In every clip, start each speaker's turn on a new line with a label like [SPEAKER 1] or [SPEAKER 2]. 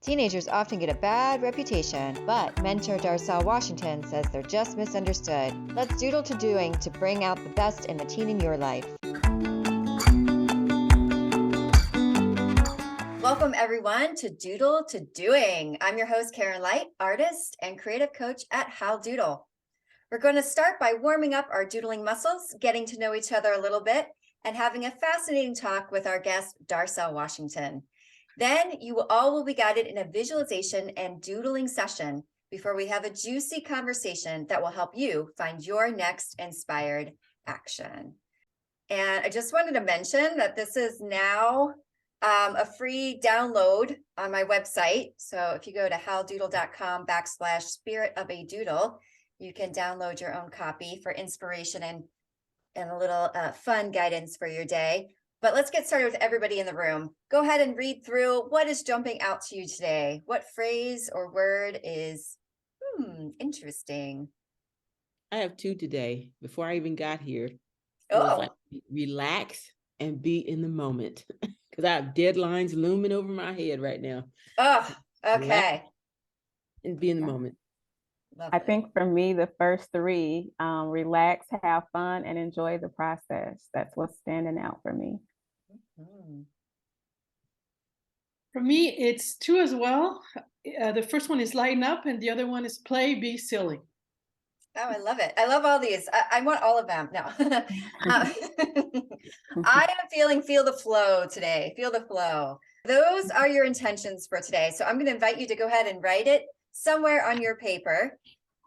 [SPEAKER 1] Teenagers often get a bad reputation, but mentor Darcel Washington says they're just misunderstood. Let's doodle-to-doing to bring out the best in the teen in your life. Welcome everyone to Doodle-to-Doing. I'm your host, Karen Light, artist and creative coach at How Doodle. We're going to start by warming up our doodling muscles, getting to know each other a little bit, and having a fascinating talk with our guest, Darcel Washington. Then you all will be guided in a visualization and doodling session before we have a juicy conversation that will help you find your next inspired action. And I just wanted to mention that this is now a free download on my website. So if you go to howdoodle.com/spirit-of-a-doodle, you can download your own copy for inspiration and a little fun guidance for your day. But let's get started with everybody in the room. Go ahead and read through what is jumping out to you today. What phrase or word is interesting?
[SPEAKER 2] I have two today. Before I even got here, it
[SPEAKER 1] Oh,
[SPEAKER 2] was like relax and be in the moment because I have deadlines looming over my head right now.
[SPEAKER 1] oh, okay.
[SPEAKER 2] Relax and be in the moment.
[SPEAKER 3] I think for me, the first three, relax, have fun, and enjoy the process. That's what's standing out for me.
[SPEAKER 4] For me, it's two as well. The first one is lighten up, and the other one is play, be silly.
[SPEAKER 1] Oh, I love it. I love all these. I want all of them. No. I am feeling feel the flow today. Feel the flow. Those are your intentions for today. So I'm going to invite you to go ahead and write it somewhere on your paper.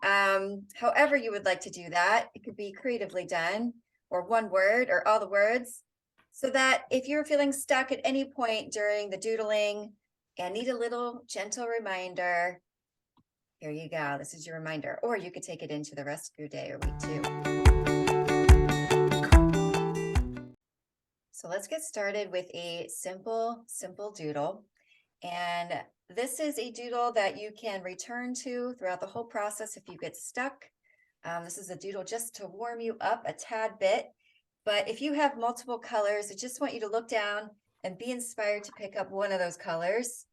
[SPEAKER 1] However you would like to do that. It could be creatively done, or one word, or all the words, so that if you're feeling stuck at any point during the doodling and need a little gentle reminder, here you go. This is your reminder. Or you could take it into the rest of your day or week too. So let's get started with a simple doodle. And this is a doodle that you can return to throughout the whole process if you get stuck. This is a doodle just to warm you up a tad bit. But if you have multiple colors, I just want you to look down and be inspired to pick up one of those colors.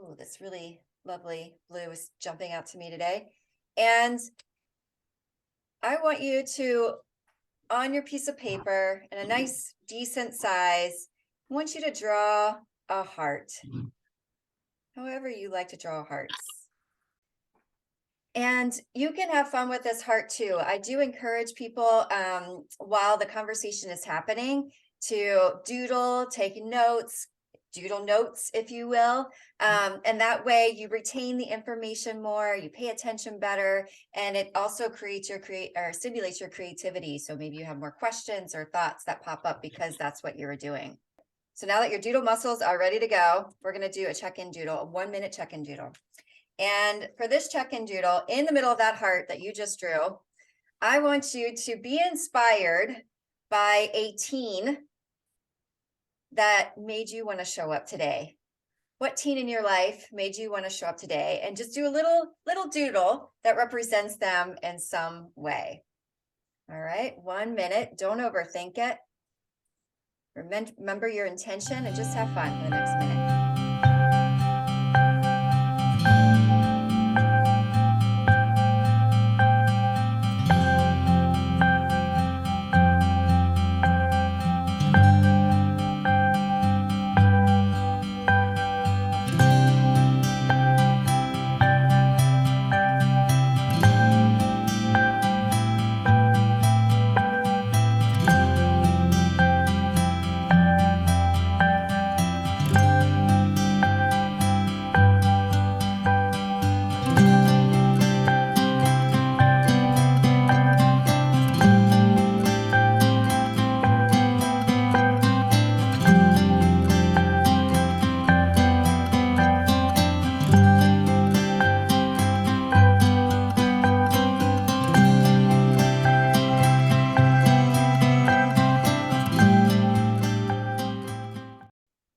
[SPEAKER 1] Oh, this really lovely blue is jumping out to me today. And I want you to, on your piece of paper, in a nice, decent size, I want you to draw a heart. However you like to draw hearts. And you can have fun with this heart too. I do encourage people while the conversation is happening to doodle, take notes, doodle notes, if you will. And that way you retain the information more, you pay attention better, and it also creates stimulates your creativity. So maybe you have more questions or thoughts that pop up because that's what you're doing. So now that your doodle muscles are ready to go, we're going to do a check-in doodle, a 1-minute check-in doodle. And for this check-in doodle, in the middle of that heart that you just drew, I want you to be inspired by a teen that made you want to show up today. What teen in your life made you want to show up today? And just do a little doodle that represents them in some way. All right, 1 minute. Don't overthink it. Remember your intention and just have fun for the next minute.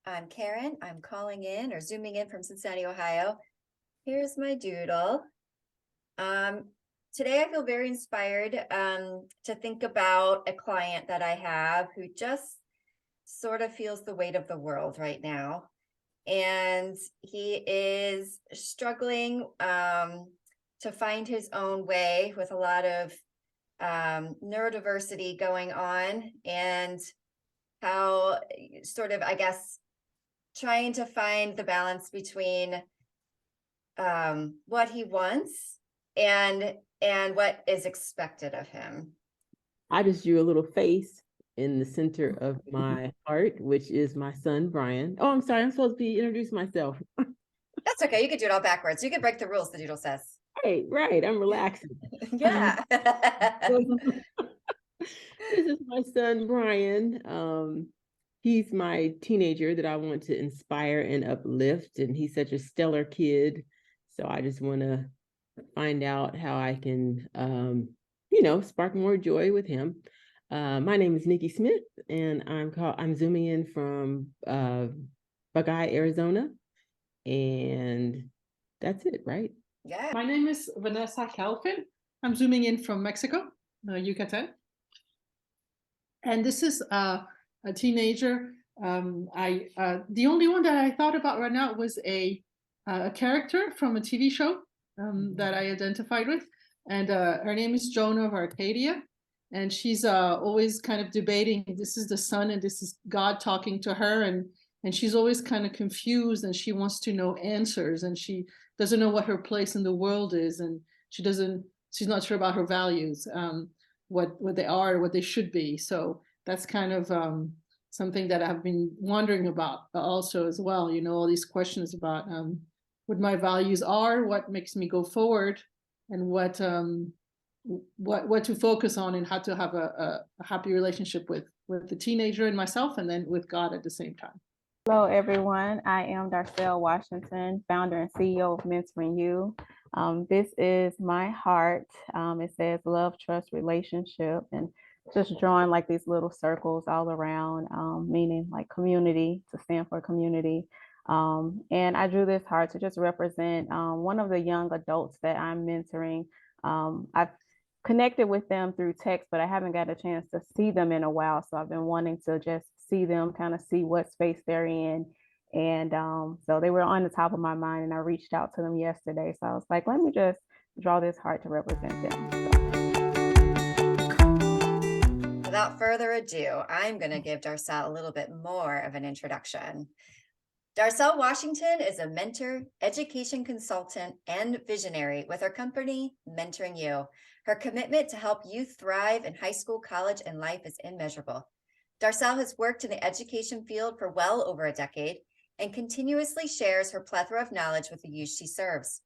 [SPEAKER 1] I'm Karen. I'm calling in or zooming in from Cincinnati, Ohio. Here's my doodle. Today I feel very inspired to think about a client that I have who just sort of feels the weight of the world right now. and he is struggling to find his own way with a lot of neurodiversity going on, and how sort of, I guess, trying to find the balance between what he wants and what is expected of him.
[SPEAKER 2] I just drew a little face in the center of my heart, which is my son, Brian. Oh, I'm sorry. I'm supposed to be introducing myself.
[SPEAKER 1] That's okay. You could do it all backwards. You can break the rules, the doodle says.
[SPEAKER 2] Right. I'm relaxing.
[SPEAKER 1] Yeah.
[SPEAKER 2] This is my son, Brian. He's my teenager that I want to inspire and uplift, and he's such a stellar kid. So I just want to find out how I can, spark more joy with him. My name is Nikki Smith, and I'm zooming in from Buckeye, Arizona, and that's it, right?
[SPEAKER 1] Yeah.
[SPEAKER 4] My name is Vanessa Calvin. I'm zooming in from Mexico, Yucatan. And this is a teenager. The only one that I thought about right now was a character from a TV show that I identified with. And her name is Jonah of Arcadia. And she's always kind of debating, this is the sun and this is God talking to her. And she's always kind of confused, and she wants to know answers, and she doesn't know what her place in the world is. And she's not sure about her values, what they are, what they should be. So that's kind of something that I've been wondering about also as well. All these questions about what my values are, what makes me go forward, and what to focus on, and how to have a happy relationship with the teenager and myself, and then with God at the same time.
[SPEAKER 3] Hello, everyone. I am Darcel Washington, founder and CEO of Mentoring You. This is my heart. It says love, trust, relationship, and just drawing like these little circles all around, meaning like community, to stand for community. And I drew this heart to just represent one of the young adults that I'm mentoring. I've connected with them through text, but I haven't got a chance to see them in a while. So I've been wanting to just see them, kind of see what space they're in. And so they were on the top of my mind, and I reached out to them yesterday. So I was like, let me just draw this heart to represent them.
[SPEAKER 1] Without further ado, I'm going to give Darcel a little bit more of an introduction. Darcel Washington is a mentor, education consultant, and visionary with her company, Mentoring You. Her commitment to help youth thrive in high school, college, and life is immeasurable. Darcel has worked in the education field for well over a decade and continuously shares her plethora of knowledge with the youth she serves.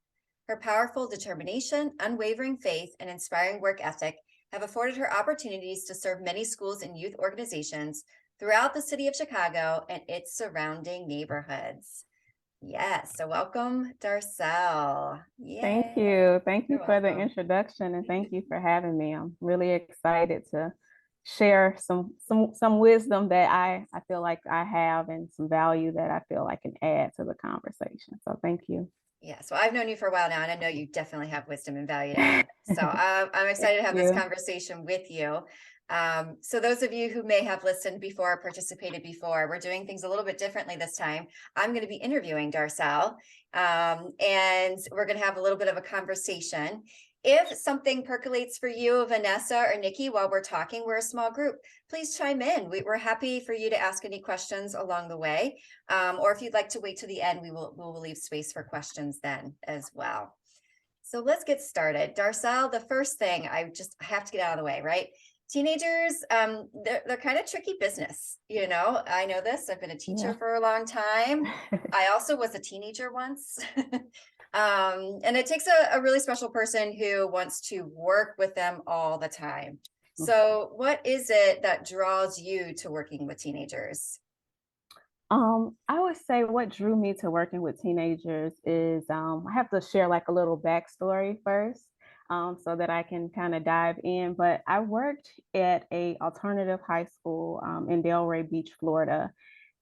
[SPEAKER 1] Her powerful determination, unwavering faith, and inspiring work ethic have afforded her opportunities to serve many schools and youth organizations throughout the city of Chicago and its surrounding neighborhoods. Yes, so welcome, Darcel. Yay.
[SPEAKER 3] Thank you. Thank you
[SPEAKER 1] You're
[SPEAKER 3] for the
[SPEAKER 1] welcome.
[SPEAKER 3] introduction, and thank you for having me. I'm really excited to share some wisdom that I feel like I have, and some value that I feel I can add to the conversation. So thank you.
[SPEAKER 1] Yeah, so I've known you for a while now, and I know you definitely have wisdom and value to add. So I'm excited to have this conversation with you. So those of you who may have listened before or participated before, we're doing things a little bit differently this time. I'm going to be interviewing Darcel, and we're going to have a little bit of a conversation. If something percolates for you, Vanessa or Nikki, while we're talking, we're a small group, please chime in. We're happy for you to ask any questions along the way. Or if you'd like to wait to the end, we'll leave space for questions then as well. So let's get started. Darcel, the first thing I have to get out of the way, right? Teenagers, they're kind of tricky business. I know this. I've been a teacher for a long time. I also was a teenager once. And it takes a really special person who wants to work with them all the time. So what is it that draws you to working with teenagers?
[SPEAKER 3] I would say what drew me to working with teenagers is I have to share like a little backstory first, so that I can kind of dive in. But I worked at a alternative high school in Delray Beach, Florida.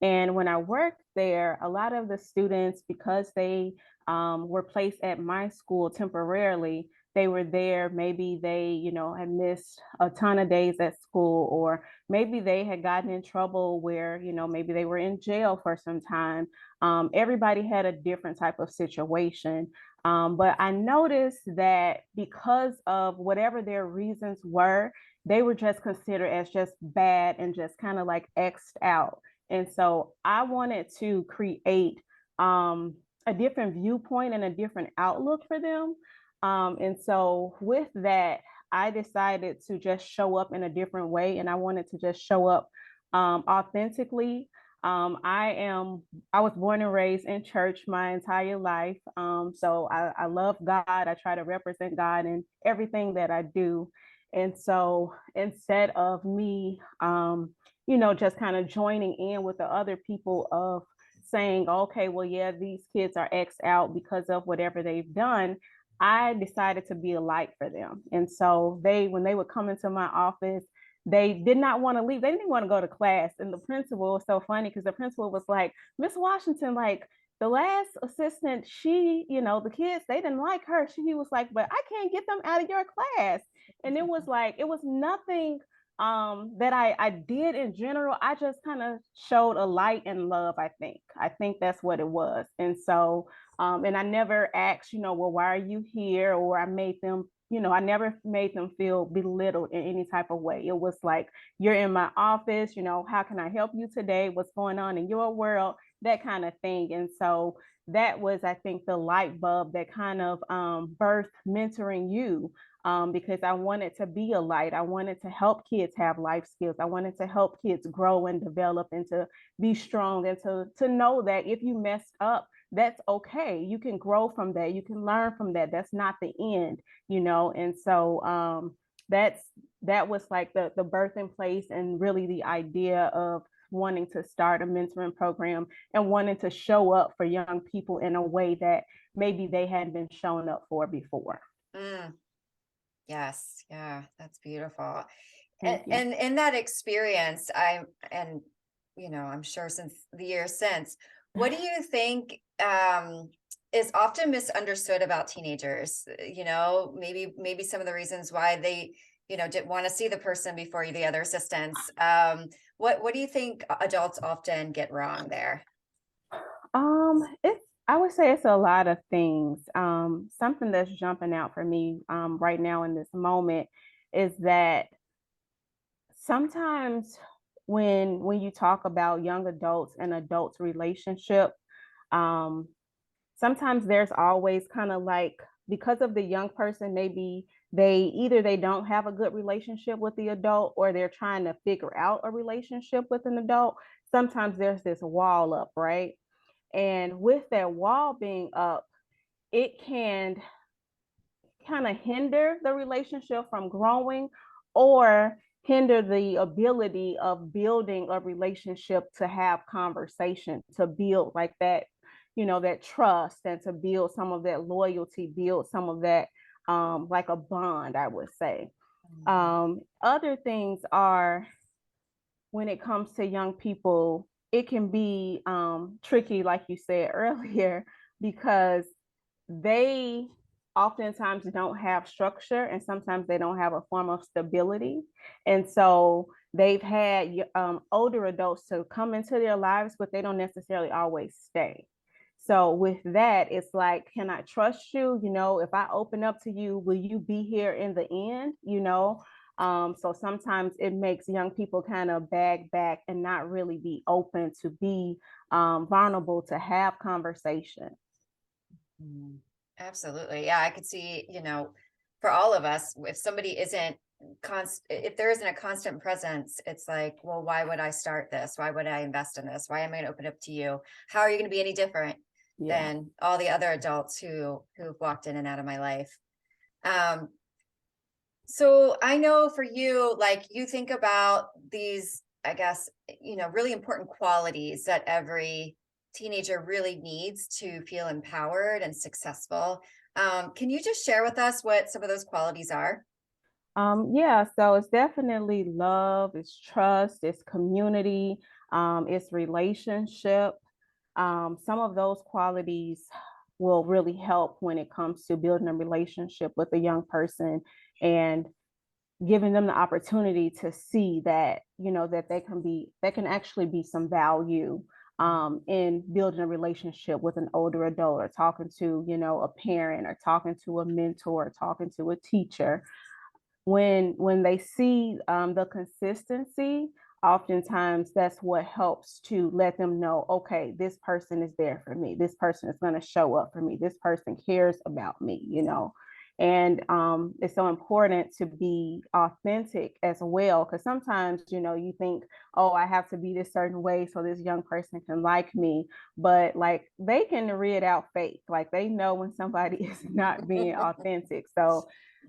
[SPEAKER 3] And when I worked there, a lot of the students, because they were placed at my school temporarily, they were there. Maybe they, you know, had missed a ton of days at school, or maybe they had gotten in trouble where, you know, maybe they were in jail for some time. Everybody had a different type of situation. But I noticed that because of whatever their reasons were, they were just considered as just bad and just kind of like X'd out. And so I wanted to create a different viewpoint and a different outlook for them. And so with that, I decided to just show up in a different way, and I wanted to just show up authentically. I was born and raised in church my entire life. So I love God. I try to represent God in everything that I do. And so instead of me, you know, just kind of joining in with the other people of saying, okay, well, yeah, these kids are X'd out because of whatever they've done, I decided to be a light for them. And so when they would come into my office, they did not want to leave. They didn't want to go to class. And the principal was so funny because the principal was like, Miss Washington, like the last assistant, she, you know, the kids, they didn't like her. He was like, but I can't get them out of your class. And it was like, it was nothing that I did in general. I just kind of showed a light and love. I think that's what it was. And so and I never asked, you know, well, why are you here? Or I made them, you know, I never made them feel belittled in any type of way. It was like, you're in my office, you know, how can I help you today? What's going on in your world? That kind of thing. And so that was, I think, the light bulb that kind of birthed Mentoring You. Because I wanted to be a light. I wanted to help kids have life skills. I wanted to help kids grow and develop and to be strong and to know that if you messed up, that's okay. You can grow from that. You can learn from that. That's not the end, you know? And so that was like the birthing place and really the idea of wanting to start a mentoring program and wanting to show up for young people in a way that maybe they hadn't been shown up for before.
[SPEAKER 1] Mm. Yes. Yeah, that's beautiful.
[SPEAKER 3] Thank you.
[SPEAKER 1] And in that experience, you know, I'm sure since the years since, what do you think is often misunderstood about teenagers? You know, maybe some of the reasons why they, you know, didn't want to see the person before the other assistants. What do you think adults often get wrong there?
[SPEAKER 3] I would say it's a lot of things. Something that's jumping out for me right now in this moment is that sometimes when you talk about young adults and adults relationship, um, sometimes there's always kind of like, because of the young person, maybe they don't have a good relationship with the adult, or they're trying to figure out a relationship with an adult. Sometimes there's this wall up, right? And with that wall being up, it can kind of hinder the relationship from growing, or hinder the ability of building a relationship, to have conversation, to build like that, you know, that trust, and to build some of that loyalty, build some of that like a bond, I would say. Other things are, when it comes to young people, it can be tricky, like you said earlier, because they oftentimes don't have structure, and sometimes they don't have a form of stability. And so they've had older adults to come into their lives, but they don't necessarily always stay. So with that, it's like, can I trust you? You know, if I open up to you, will you be here in the end? You know, so sometimes it makes young people kind of bag back and not really be open to be vulnerable, to have conversation.
[SPEAKER 1] Absolutely. Yeah, I could see, you know, for all of us, if somebody isn't if there isn't a constant presence, it's like, well, why would I start this? Why would I invest in this? Why am I going to open up to you? How are you going to be any different than all the other adults who've walked in and out of my life? So I know for you, like, you think about these, I guess, you know, really important qualities that every teenager really needs to feel empowered and successful. Can you just share with us what some of those qualities are?
[SPEAKER 3] Yeah, so it's definitely love, it's trust, it's community, it's relationship. Some of those qualities will really help when it comes to building a relationship with a young person and giving them the opportunity to see that, that there can actually be some value in building a relationship with an older adult, or talking to, a parent, or talking to a mentor, or talking to a teacher. When they see the consistency, oftentimes that's what helps to let them know, okay, this person is there for me. This person is going to show up for me. This person cares about me. And it's so important to be authentic as well, because sometimes, you think, oh, I have to be this certain way so this young person can like me. But like, they can read out fake. Like, they know when somebody is not being authentic. So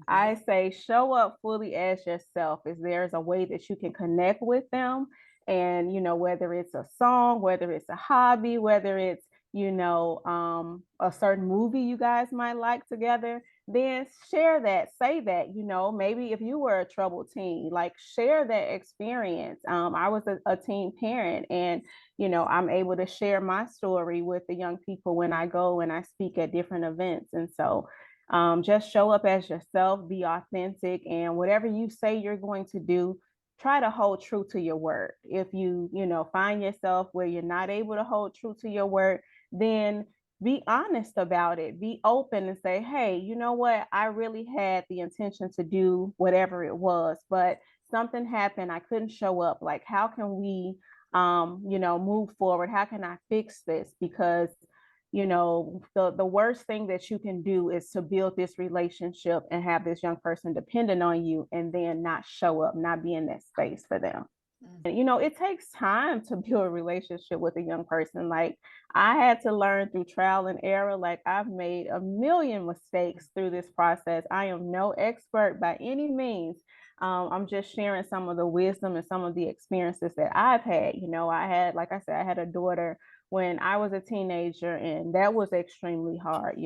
[SPEAKER 3] I say show up fully as yourself. Is there's a way that you can connect with them, and whether it's a song, whether it's a hobby, whether it's a certain movie you guys might like together, then share that. Say that, maybe if you were a troubled teen, like, share that experience. I was a teen parent, and I'm able to share my story with the young people when I go and I speak at different events. And so just show up as yourself, be authentic, and whatever you say you're going to do, try to hold true to your word. If you, find yourself where you're not able to hold true to your word, then be honest about it. Be open and say, hey, you know what? I really had the intention to do whatever it was, but something happened. I couldn't show up. Like, how can we, move forward? How can I fix this? Because the worst thing that you can do is to build this relationship and have this young person dependent on you, and then not show up, not be in that space for them. And, it takes time to build a relationship with a young person. Like, I had to learn through trial and error. Like, I've made a million mistakes through this process. I am no expert by any means. I'm just sharing some of the wisdom and some of the experiences that I've had. Like I said, I had a daughter when I was a teenager, and that was extremely hard.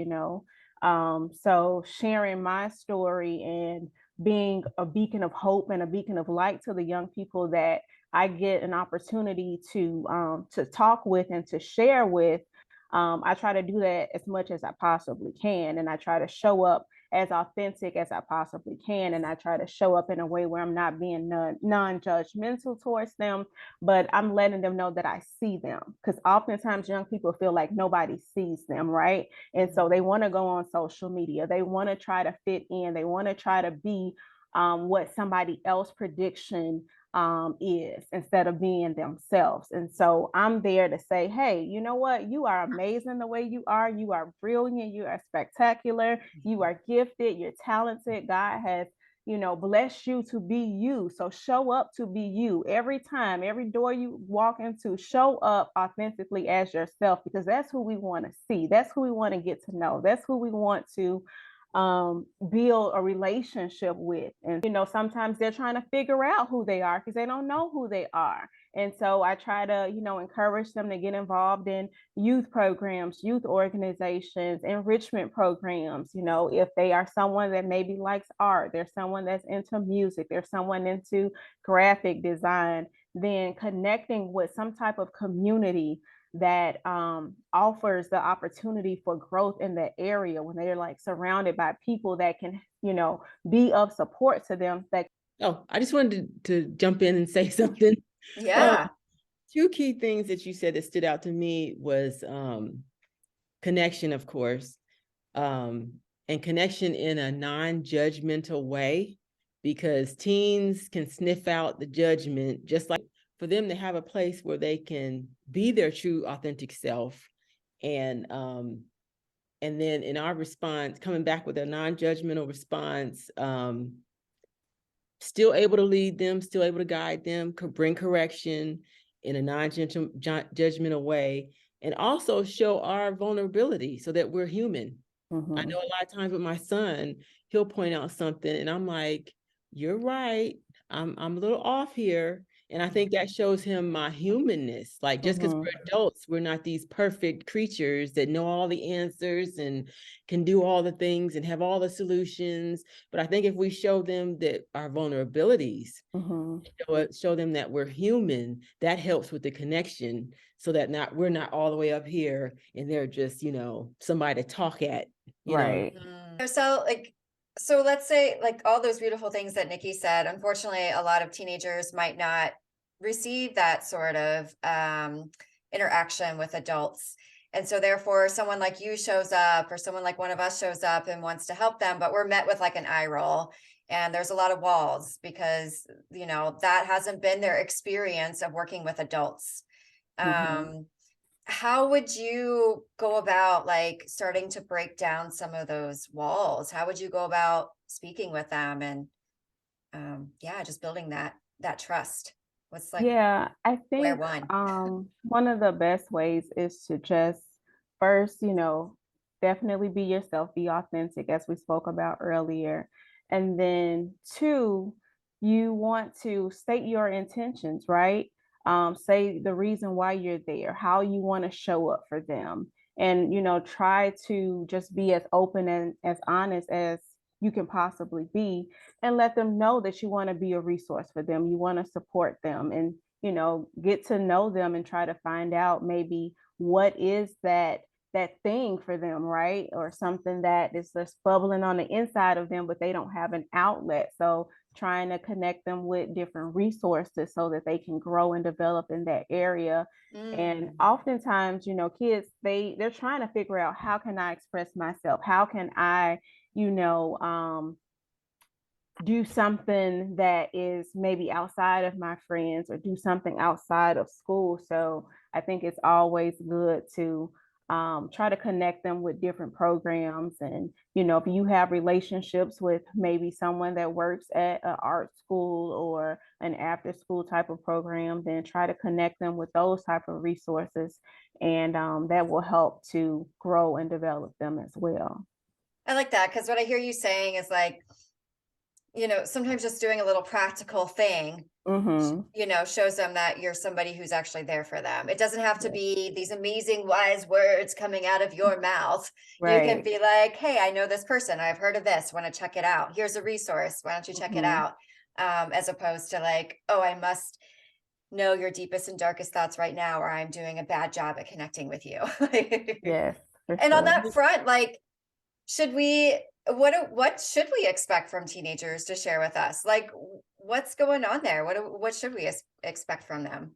[SPEAKER 3] So sharing my story and being a beacon of hope and a beacon of light to the young people that I get an opportunity to talk with and to share with, I try to do that as much as I possibly can, and I try to show up as authentic as I possibly can, and I try to show up in a way where I'm not being non-judgmental towards them, but I'm letting them know that I see them, because oftentimes young people feel like nobody sees them, right? And so they want to go on social media, they want to try to fit in, they want to try to be what somebody else's prediction is, instead of being themselves. And so I'm there to say, hey, you know what? You are amazing the way you are. You are brilliant. You are spectacular. You are gifted. You're talented. God has, bless you to be you. So show up to be you every time, every door you walk into. Show up authentically as yourself, because that's who we want to see. That's who we want to get to know. That's who we want to build a relationship with. And sometimes they're trying to figure out who they are because they don't know who they are. And so I try to encourage them to get involved in youth programs, youth organizations, enrichment programs. If they are someone that maybe likes art, there's someone that's into music, there's someone into graphic design, then connecting with some type of community that offers the opportunity for growth in the area, when they're like surrounded by people that can, be of support to them.
[SPEAKER 2] Oh, I just wanted to jump in and say something.
[SPEAKER 1] Yeah.
[SPEAKER 2] Two key things that you said that stood out to me was connection, of course, and connection in a non-judgmental way, because teens can sniff out the judgment, just like for them to have a place where they can be their true authentic self. And then in our response, coming back with a non-judgmental response, still able to lead them, still able to guide them, bring correction in a non-judgmental way, and also show our vulnerability so that we're human.
[SPEAKER 3] Mm-hmm.
[SPEAKER 2] I know a lot of times with my son, he'll point out something and I'm like, you're right, I'm a little off here. And I think that shows him my humanness. Like, just because
[SPEAKER 3] Mhm.
[SPEAKER 2] we're adults, we're not these perfect creatures that know all the answers and can do all the things and have all the solutions. But I think if we show them that our vulnerabilities,
[SPEAKER 3] Mhm.
[SPEAKER 2] show them that we're human, that helps with the connection, so that we're not all the way up here and they're just, somebody to talk at,
[SPEAKER 3] Right.
[SPEAKER 1] So let's say like all those beautiful things that Nikki said, unfortunately, a lot of teenagers might not receive that sort of interaction with adults. And so therefore someone like you shows up, or someone like one of us shows up and wants to help them, but we're met with like an eye roll. And there's a lot of walls because, that hasn't been their experience of working with adults.
[SPEAKER 3] Mhm.
[SPEAKER 1] How would you go about like starting to break down some of those walls? How would you go about speaking with them and just building that trust? What's like
[SPEAKER 3] Yeah, I
[SPEAKER 1] where
[SPEAKER 3] think
[SPEAKER 1] one?
[SPEAKER 3] one of the best ways is to just first, definitely be yourself, be authentic, as we spoke about earlier. And then two, you want to state your intentions, right? Say the reason why you're there, how you want to show up for them. And, try to just be as open and as honest as you can possibly be, and let them know that you want to be a resource for them. You want to support them, and, get to know them and try to find out maybe what is that thing for them, right? Or something that is just bubbling on the inside of them, but they don't have an outlet. So trying to connect them with different resources so that they can grow and develop in that area. And
[SPEAKER 1] Mm.
[SPEAKER 3] oftentimes, kids, they're trying to figure out, how can I express myself? How can I, you know, do something that is maybe outside of my friends, or do something outside of school. So I think it's always good to try to connect them with different programs. And, if you have relationships with maybe someone that works at an art school or an after school type of program, then try to connect them with those type of resources. And that will help to grow and develop them as well.
[SPEAKER 1] I like that because what I hear you saying is like, sometimes just doing a little practical thing,
[SPEAKER 3] Mm-hmm.
[SPEAKER 1] shows them that you're somebody who's actually there for them. It doesn't have to be these amazing wise words coming out of your mouth. You can
[SPEAKER 3] Right.
[SPEAKER 1] be like, hey, I know this person. I've heard of this. Want to check it out. Here's a resource. Why don't you check it
[SPEAKER 3] Mm-hmm.
[SPEAKER 1] out? As opposed to like, oh, I must know your deepest and darkest thoughts right now, or I'm doing a bad job at connecting with you.
[SPEAKER 3] Yes, for
[SPEAKER 1] And on
[SPEAKER 3] sure.
[SPEAKER 1] that front, like, should we what should we expect from teenagers to share with us? Like what's going on there? What should we expect from them?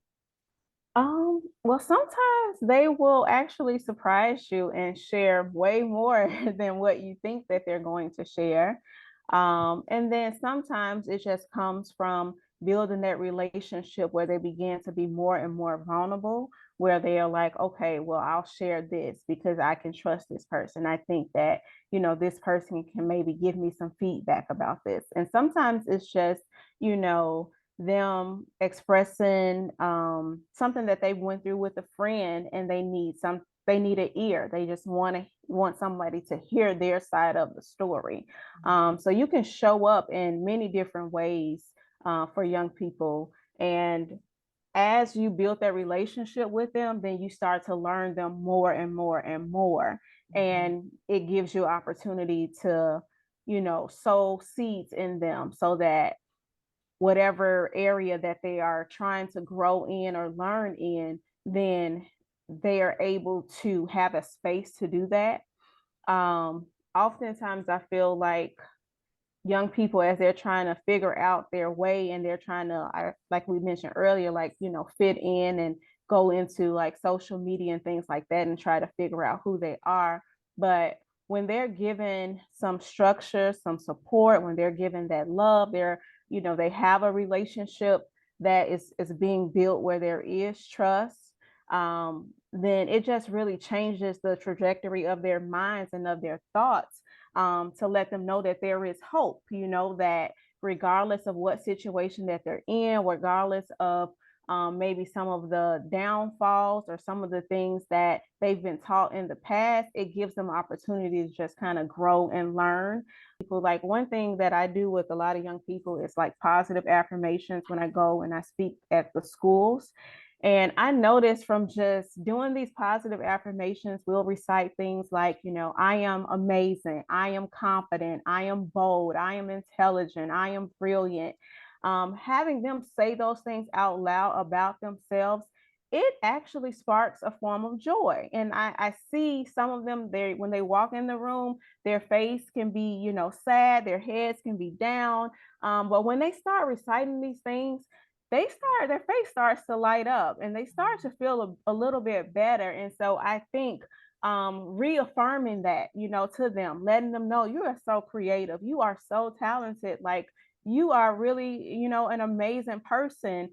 [SPEAKER 3] Well, sometimes they will actually surprise you and share way more than what you think that they're going to share. And then sometimes it just comes from building that relationship where they begin to be more and more vulnerable, where they are like, okay, well, I'll share this because I can trust this person. I think that, this person can maybe give me some feedback about this. And sometimes it's just, you know, them expressing something that they went through with a friend, and they need an ear. They just want somebody to hear their side of the story. So you can show up in many different ways for young people. And as you build that relationship with them, then you start to learn them more and more and more. And it gives you opportunity to, sow seeds in them, so that whatever area that they are trying to grow in or learn in, then they are able to have a space to do that. Oftentimes, I feel like young people, as they're trying to figure out their way, and they're trying to, like we mentioned earlier, like, fit in and go into like social media and things like that, and try to figure out who they are. But when they're given some structure, some support, when they're given that love, they have a relationship that is being built where there is trust, then it just really changes the trajectory of their minds and of their thoughts, to let them know that there is hope, that regardless of what situation that they're in, regardless of maybe some of the downfalls or some of the things that they've been taught in the past, it gives them opportunity to just kind of grow and learn. People, like, one thing that I do with a lot of young people is like positive affirmations when I go and I speak at the schools. And I noticed from just doing these positive affirmations, we'll recite things like, I am amazing, I am confident, I am bold, I am intelligent, I am brilliant. Having them say those things out loud about themselves, it actually sparks a form of joy. And I see some of them there when they walk in the room, their face can be, sad, their heads can be down. But when they start reciting these things, their face starts to light up and they start to feel a little bit better. And so I think reaffirming that, to them, letting them know you are so creative, you are so talented, like you are really, an amazing person.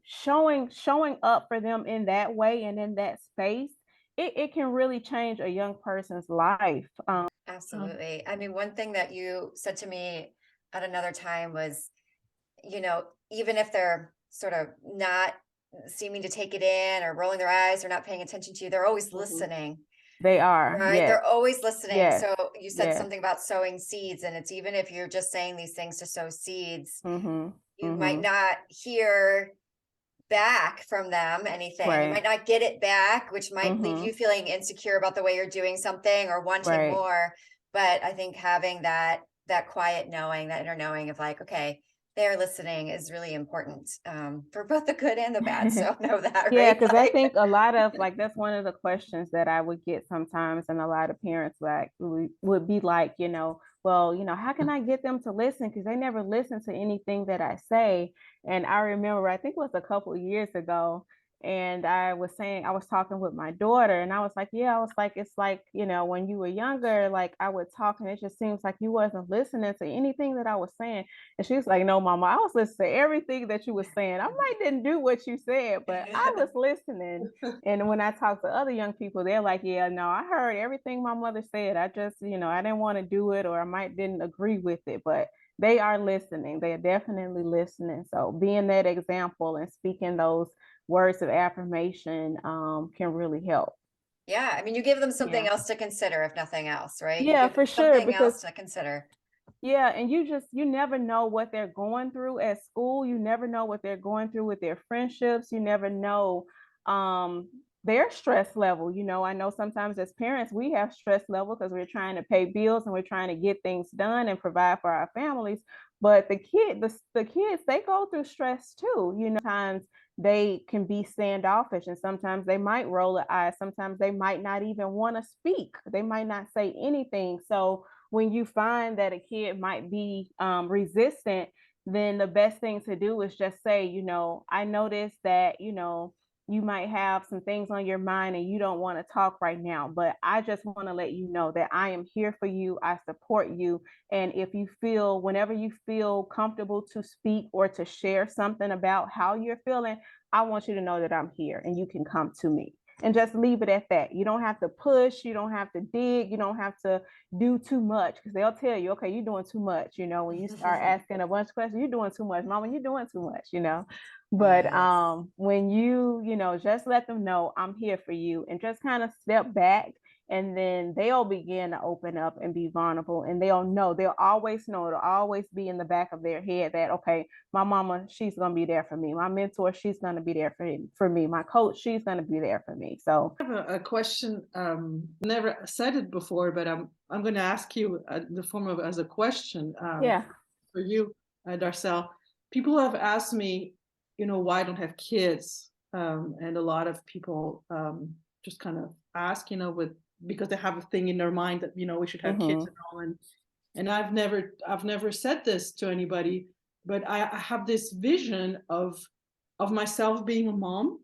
[SPEAKER 3] Showing up for them in that way and in that space, it can really change a young person's life.
[SPEAKER 1] Absolutely. I mean, one thing that you said to me at another time was, even if they're sort of not seeming to take it in or rolling their eyes or not paying attention to you, they're always listening.
[SPEAKER 3] They are,
[SPEAKER 1] Right.
[SPEAKER 3] yes.
[SPEAKER 1] They're always listening.
[SPEAKER 3] Yes.
[SPEAKER 1] So you said
[SPEAKER 3] Yes.
[SPEAKER 1] something about sowing seeds, and it's even if you're just saying these things to sow seeds,
[SPEAKER 3] Mm-hmm.
[SPEAKER 1] you might not hear back from them anything. You
[SPEAKER 3] Right.
[SPEAKER 1] might not get it back, which might leave you feeling insecure about the way you're doing something or wanting
[SPEAKER 3] Right.
[SPEAKER 1] more. But I think having that quiet knowing, that inner knowing of like, okay, they're listening is really important for both the good and the bad. So know that,
[SPEAKER 3] Yeah,
[SPEAKER 1] right?
[SPEAKER 3] because I think a lot of, like, that's one of the questions that I would get sometimes, and a lot of parents like would be like, well, how can I get them to listen? Because they never listen to anything that I say. And I remember, I think it was a couple of years ago, and I was talking with my daughter, and I was like, yeah, I was like, it's like, when you were younger, like I would talk, and it just seems like you wasn't listening to anything that I was saying. And she was like, no, mama, I was listening to everything that you were saying. I might didn't do what you said, but I was listening. And when I talk to other young people, they're like, yeah, no, I heard everything my mother said. I just, I didn't want to do it, or I might didn't agree with it, but they are listening. They are definitely listening. So being that example and speaking those words of affirmation can really help.
[SPEAKER 1] Yeah. I mean, you give them something
[SPEAKER 3] Yeah.
[SPEAKER 1] else to consider, if nothing else, right? You
[SPEAKER 3] Yeah,
[SPEAKER 1] give
[SPEAKER 3] for
[SPEAKER 1] them
[SPEAKER 3] sure.
[SPEAKER 1] something
[SPEAKER 3] Because
[SPEAKER 1] else to consider.
[SPEAKER 3] yeah, and you never know what they're going through at school. You never know what they're going through with their friendships. You never know their stress level. I know sometimes as parents we have stress level because we're trying to pay bills and we're trying to get things done and provide for our families. But the kids, they go through stress too. Sometimes they can be standoffish, and sometimes they might roll the eyes. Sometimes they might not even want to speak. They might not say anything. So when you find that a kid might be resistant, then the best thing to do is just say, I noticed that, you might have some things on your mind and you don't want to talk right now, but I just want to let you know that I am here for you. I support you. And whenever you feel comfortable to speak or to share something about how you're feeling, I want you to know that I'm here and you can come to me. And just leave it at that. You don't have to push, you don't have to dig, you don't have to do too much, because they'll tell you, okay, you're doing too much. When you start asking a bunch of questions, you're doing too much, mama, you're doing too much. But
[SPEAKER 1] Yes.
[SPEAKER 3] when you just let them know I'm here for you, and just kind of step back, and then they'll begin to open up and be vulnerable, and they'll always know, it'll always be in the back of their head that, okay, my mama, she's going to be there for me. My mentor, she's going to be there for me. My coach, she's going to be there for me. So
[SPEAKER 4] I have a question. Never said it before, but I'm going to ask you the form of as a question.
[SPEAKER 3] yeah.
[SPEAKER 4] For you, Darcel. People have asked me, why I don't have kids, and a lot of people just kind of ask, because they have a thing in their mind that we should have kids and all, and I've never said this to anybody, but I have this vision of myself being a mom.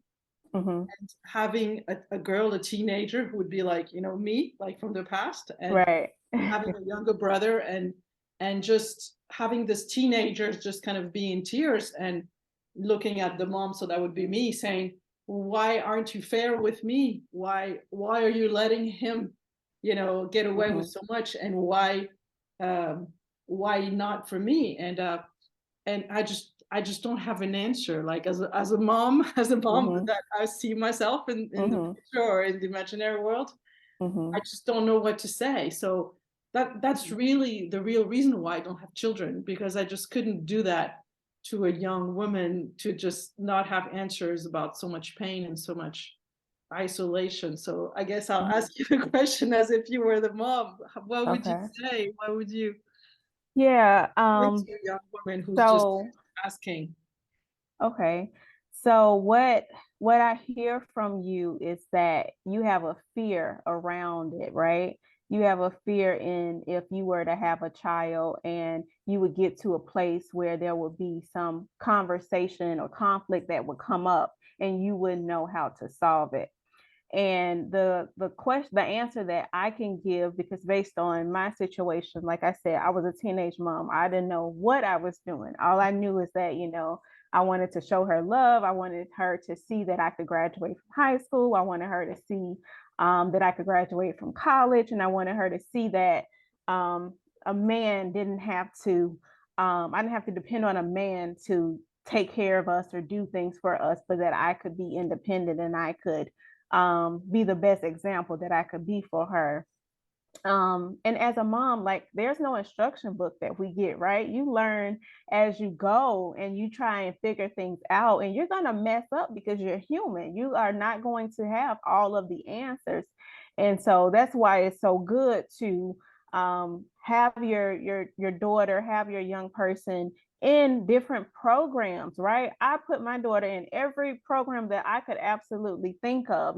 [SPEAKER 4] And having a girl, a teenager who would be like, me, like from the past, and
[SPEAKER 3] Right.
[SPEAKER 4] having a younger brother, and just having this teenager just kind of be in tears and looking at the mom, so that would be me, saying, why aren't you fair with me? Why are you letting him, get away with so much, and why not for me? And I just don't have an answer. Like as a mom,
[SPEAKER 3] Mhm.
[SPEAKER 4] that I see myself in the
[SPEAKER 3] Mhm.
[SPEAKER 4] picture or in the imaginary world, I
[SPEAKER 3] Mhm.
[SPEAKER 4] just don't know what to say. So that's really the real reason why I don't have children, because I just couldn't do that to a young woman, to just not have answers about so much pain and so much isolation. So I guess I'll
[SPEAKER 3] Mhm.
[SPEAKER 4] ask you the question as if you were the mom. What would you
[SPEAKER 3] Okay.
[SPEAKER 4] say? What would you
[SPEAKER 3] Yeah.
[SPEAKER 4] say to a young woman who's just
[SPEAKER 3] So
[SPEAKER 4] asking?
[SPEAKER 3] okay. So what I hear from you is that you have a fear around it, right? You have a fear in if you were to have a child and you would get to a place where there would be some conversation or conflict that would come up and you wouldn't know how to solve it. And the answer that I can give, because based on my situation, like I said, I was a teenage mom. I didn't know what I was doing. All I knew is that, I wanted to show her love. I wanted her to see that I could graduate from high school. I wanted her to see that I could graduate from college. And I wanted her to see that a man didn't have to, I didn't have to depend on a man to take care of us or do things for us, but that I could be independent and I could be the best example that I could be for her. And as a mom, like there's no instruction book that we get, right? You learn as you go and you try and figure things out, and you're gonna mess up because you're human. You are not going to have all of the answers. And so that's why it's so good to have your daughter, have your young person in different programs, right? I put my daughter in every program that I could absolutely think of,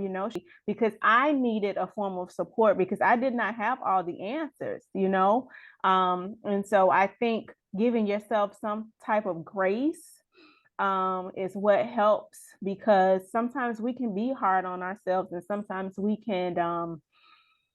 [SPEAKER 3] because I needed a form of support because I did not have all the answers. And so I think giving yourself some type of grace is what helps, because sometimes we can be hard on ourselves and sometimes we can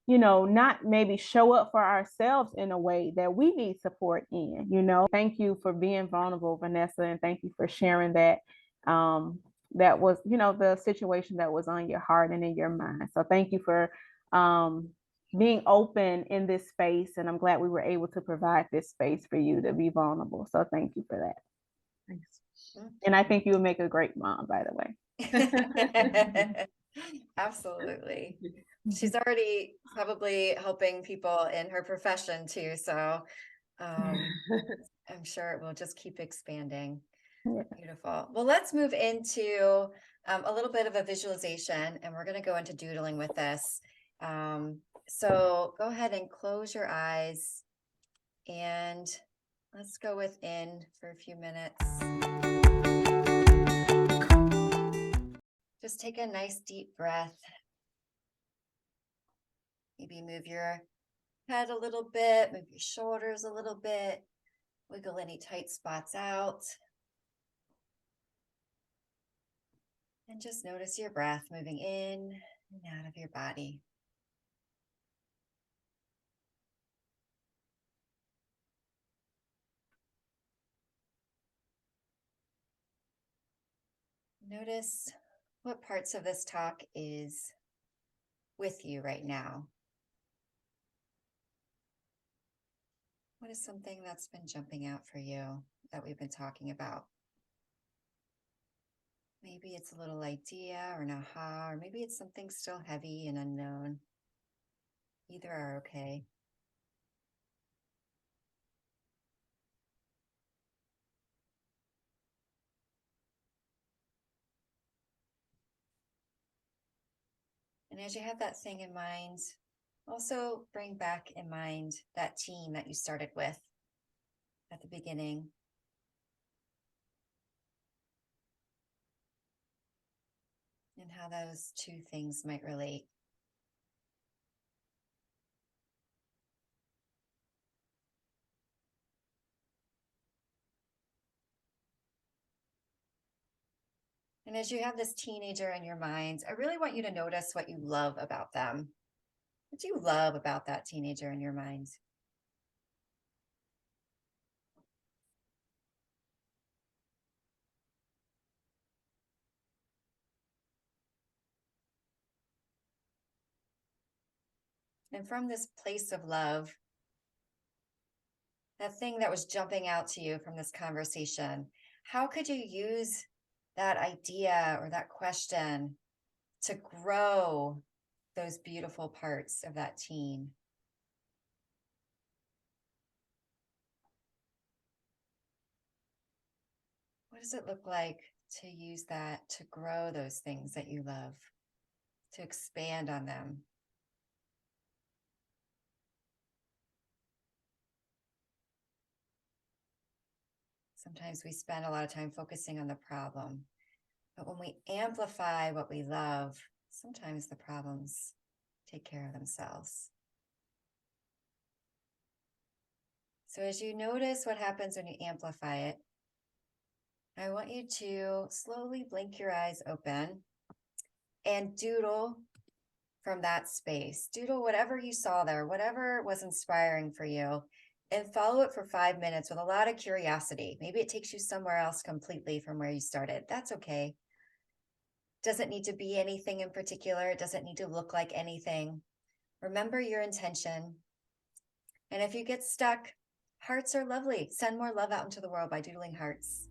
[SPEAKER 3] not maybe show up for ourselves in a way that we need support in. Thank you for being vulnerable, Vanessa, and thank you for sharing that. That was, the situation that was on your heart and in your mind. So thank you for being open in this space. And I'm glad we were able to provide this space for you to be vulnerable. So thank you for that.
[SPEAKER 4] Thanks.
[SPEAKER 3] And I think you would make a great mom, by the way.
[SPEAKER 1] Absolutely. She's already probably helping people in her profession too. So I'm sure it will just keep expanding.
[SPEAKER 3] Yeah.
[SPEAKER 1] Beautiful. Well, let's move into a little bit of a visualization, and we're going to go into doodling with this. So go ahead and close your eyes and let's go within for a few minutes. Just take a nice deep breath. Maybe move your head a little bit, move your shoulders a little bit, wiggle any tight spots out. And just notice your breath moving in and out of your body. Notice what parts of this talk is with you right now. What is something that's been jumping out for you that we've been talking about? Maybe it's a little idea or an aha, or maybe it's something still heavy and unknown. Either are okay. And as you have that thing in mind, also bring back in mind that team that you started with at the beginning. And how those two things might relate. And as you have this teenager in your mind, I really want you to notice what you love about them. What do you love about that teenager in your mind? And from this place of love, that thing that was jumping out to you from this conversation, how could you use that idea or that question to grow those beautiful parts of that teen? What does it look like to use that to grow those things that you love, to expand on them? Sometimes we spend a lot of time focusing on the problem, but when we amplify what we love, sometimes the problems take care of themselves. So as you notice what happens when you amplify it, I want you to slowly blink your eyes open and doodle from that space. Doodle whatever you saw there, whatever was inspiring for you, and follow it for 5 minutes with a lot of curiosity. Maybe it takes you somewhere else completely from where you started. That's okay. Doesn't need to be anything in particular. It doesn't need to look like anything. Remember your intention. And if you get stuck, hearts are lovely. Send more love out into the world by doodling hearts.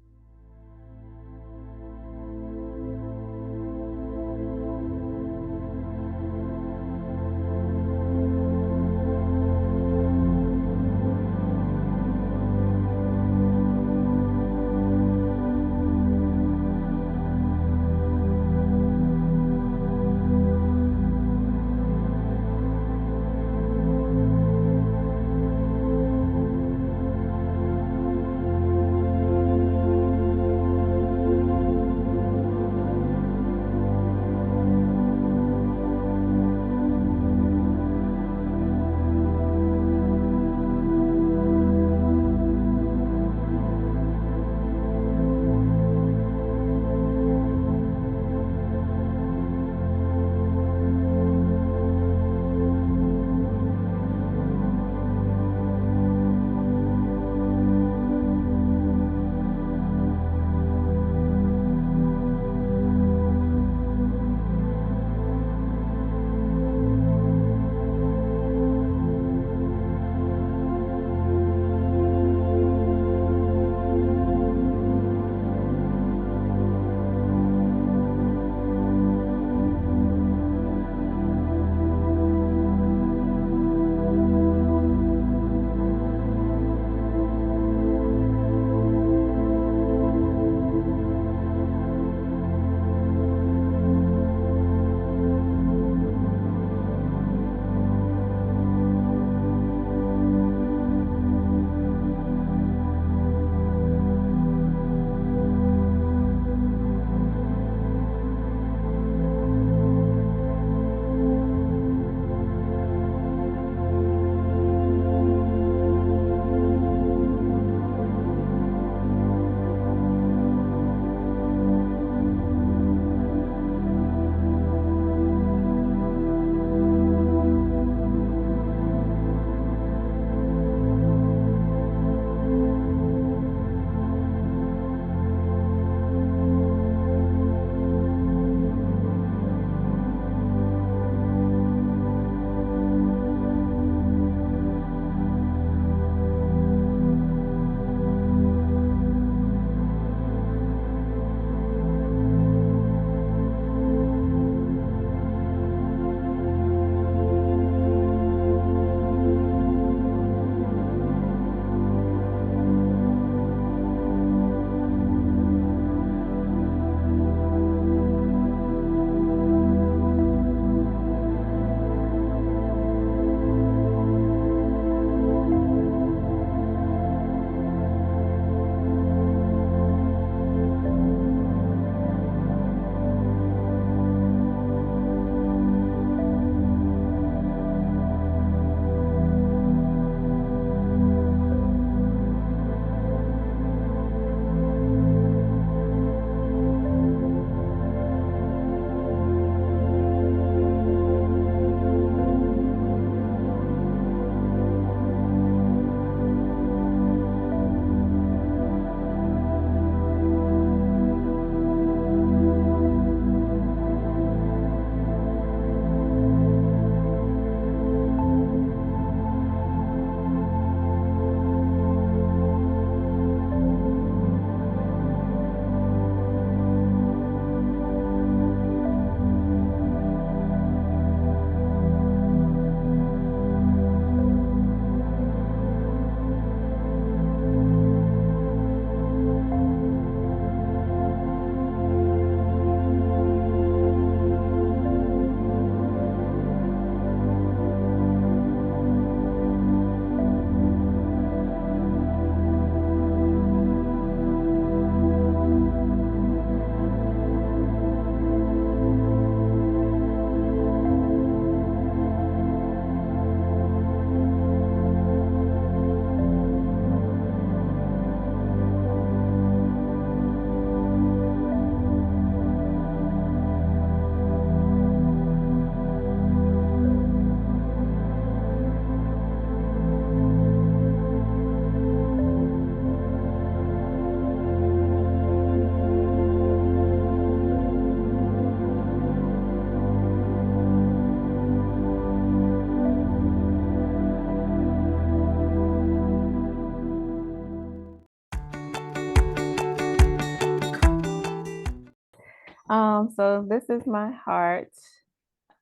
[SPEAKER 3] So this is my heart.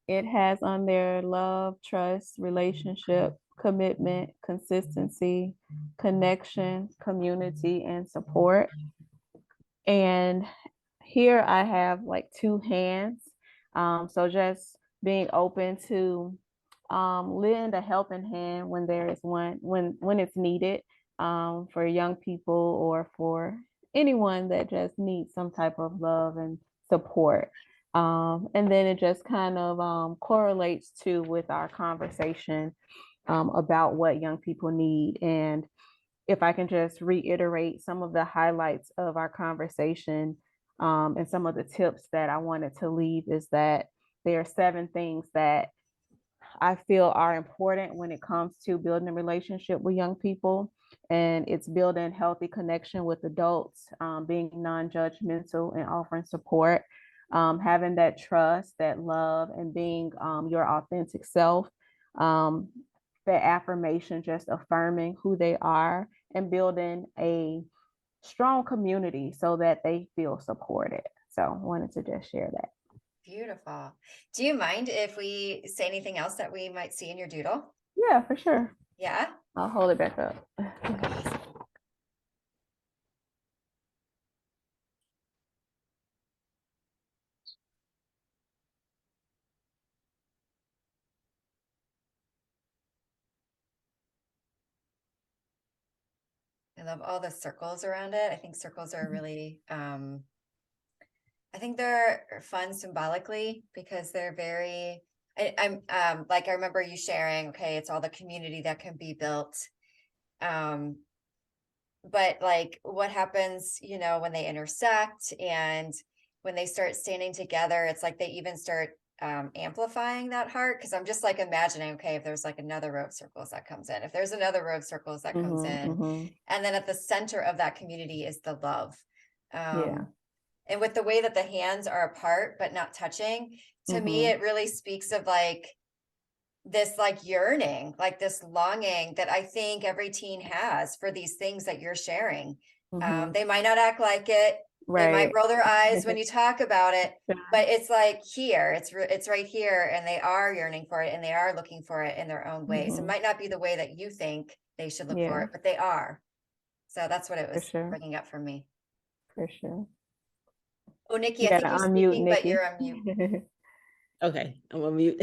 [SPEAKER 3] It has on there love, trust, relationship, commitment, consistency, connection, community, and support. And here I have like two hands. So just being open to lend a helping hand when there is one, when it's needed, for young people or for anyone that just needs some type of love and support. And then it just kind of correlates to with our conversation about what young people need. And if I can just reiterate some of the highlights of our conversation, and some of the tips that I wanted to leave is that there are 7 things that I feel are important when it comes to building a relationship with young people. And it's building healthy connection with adults, being non-judgmental and offering support, having that trust, that love, and being your authentic self. That affirmation, just affirming who they are and building a strong community so that they feel supported. So I wanted to just share that.
[SPEAKER 1] Beautiful. Do you mind if we say anything else that we might see in your doodle?
[SPEAKER 3] Yeah, for sure.
[SPEAKER 1] Yeah.
[SPEAKER 3] I'll hold it back up.
[SPEAKER 1] I love all the circles around it. I think circles are really, I think they're fun symbolically because they're very, I'm like, I remember you sharing, okay, it's all the community that can be built. But like what happens, you know, when they intersect and when they start standing together, it's like they even start amplifying that heart. Cause I'm just like imagining, okay, if there's like another row of circles that comes in, if there's another row of circles that comes in, and then at the center of that community is the love.
[SPEAKER 3] Yeah.
[SPEAKER 1] And with the way that the hands are apart but not touching, to me, it really speaks of like this like yearning, like this longing that I think every teen has for these things that you're sharing. They might not act like it. They might
[SPEAKER 3] Right.
[SPEAKER 1] roll their eyes when you talk about it,
[SPEAKER 3] Yeah.
[SPEAKER 1] but it's like here, it's right here, and they are yearning for it, and they are looking for it in their own ways. It might not be the way that you think they should look for
[SPEAKER 3] Yeah,
[SPEAKER 1] it, but they are. So that's what it
[SPEAKER 3] for
[SPEAKER 1] was
[SPEAKER 3] sure.
[SPEAKER 1] bringing up for me.
[SPEAKER 3] For sure.
[SPEAKER 1] Oh, Nikki,
[SPEAKER 3] You
[SPEAKER 1] I think
[SPEAKER 3] gotta
[SPEAKER 1] you're
[SPEAKER 3] unmute,
[SPEAKER 1] speaking, but
[SPEAKER 3] Nikki.
[SPEAKER 1] you're on mute.
[SPEAKER 2] Okay, I'm on mute.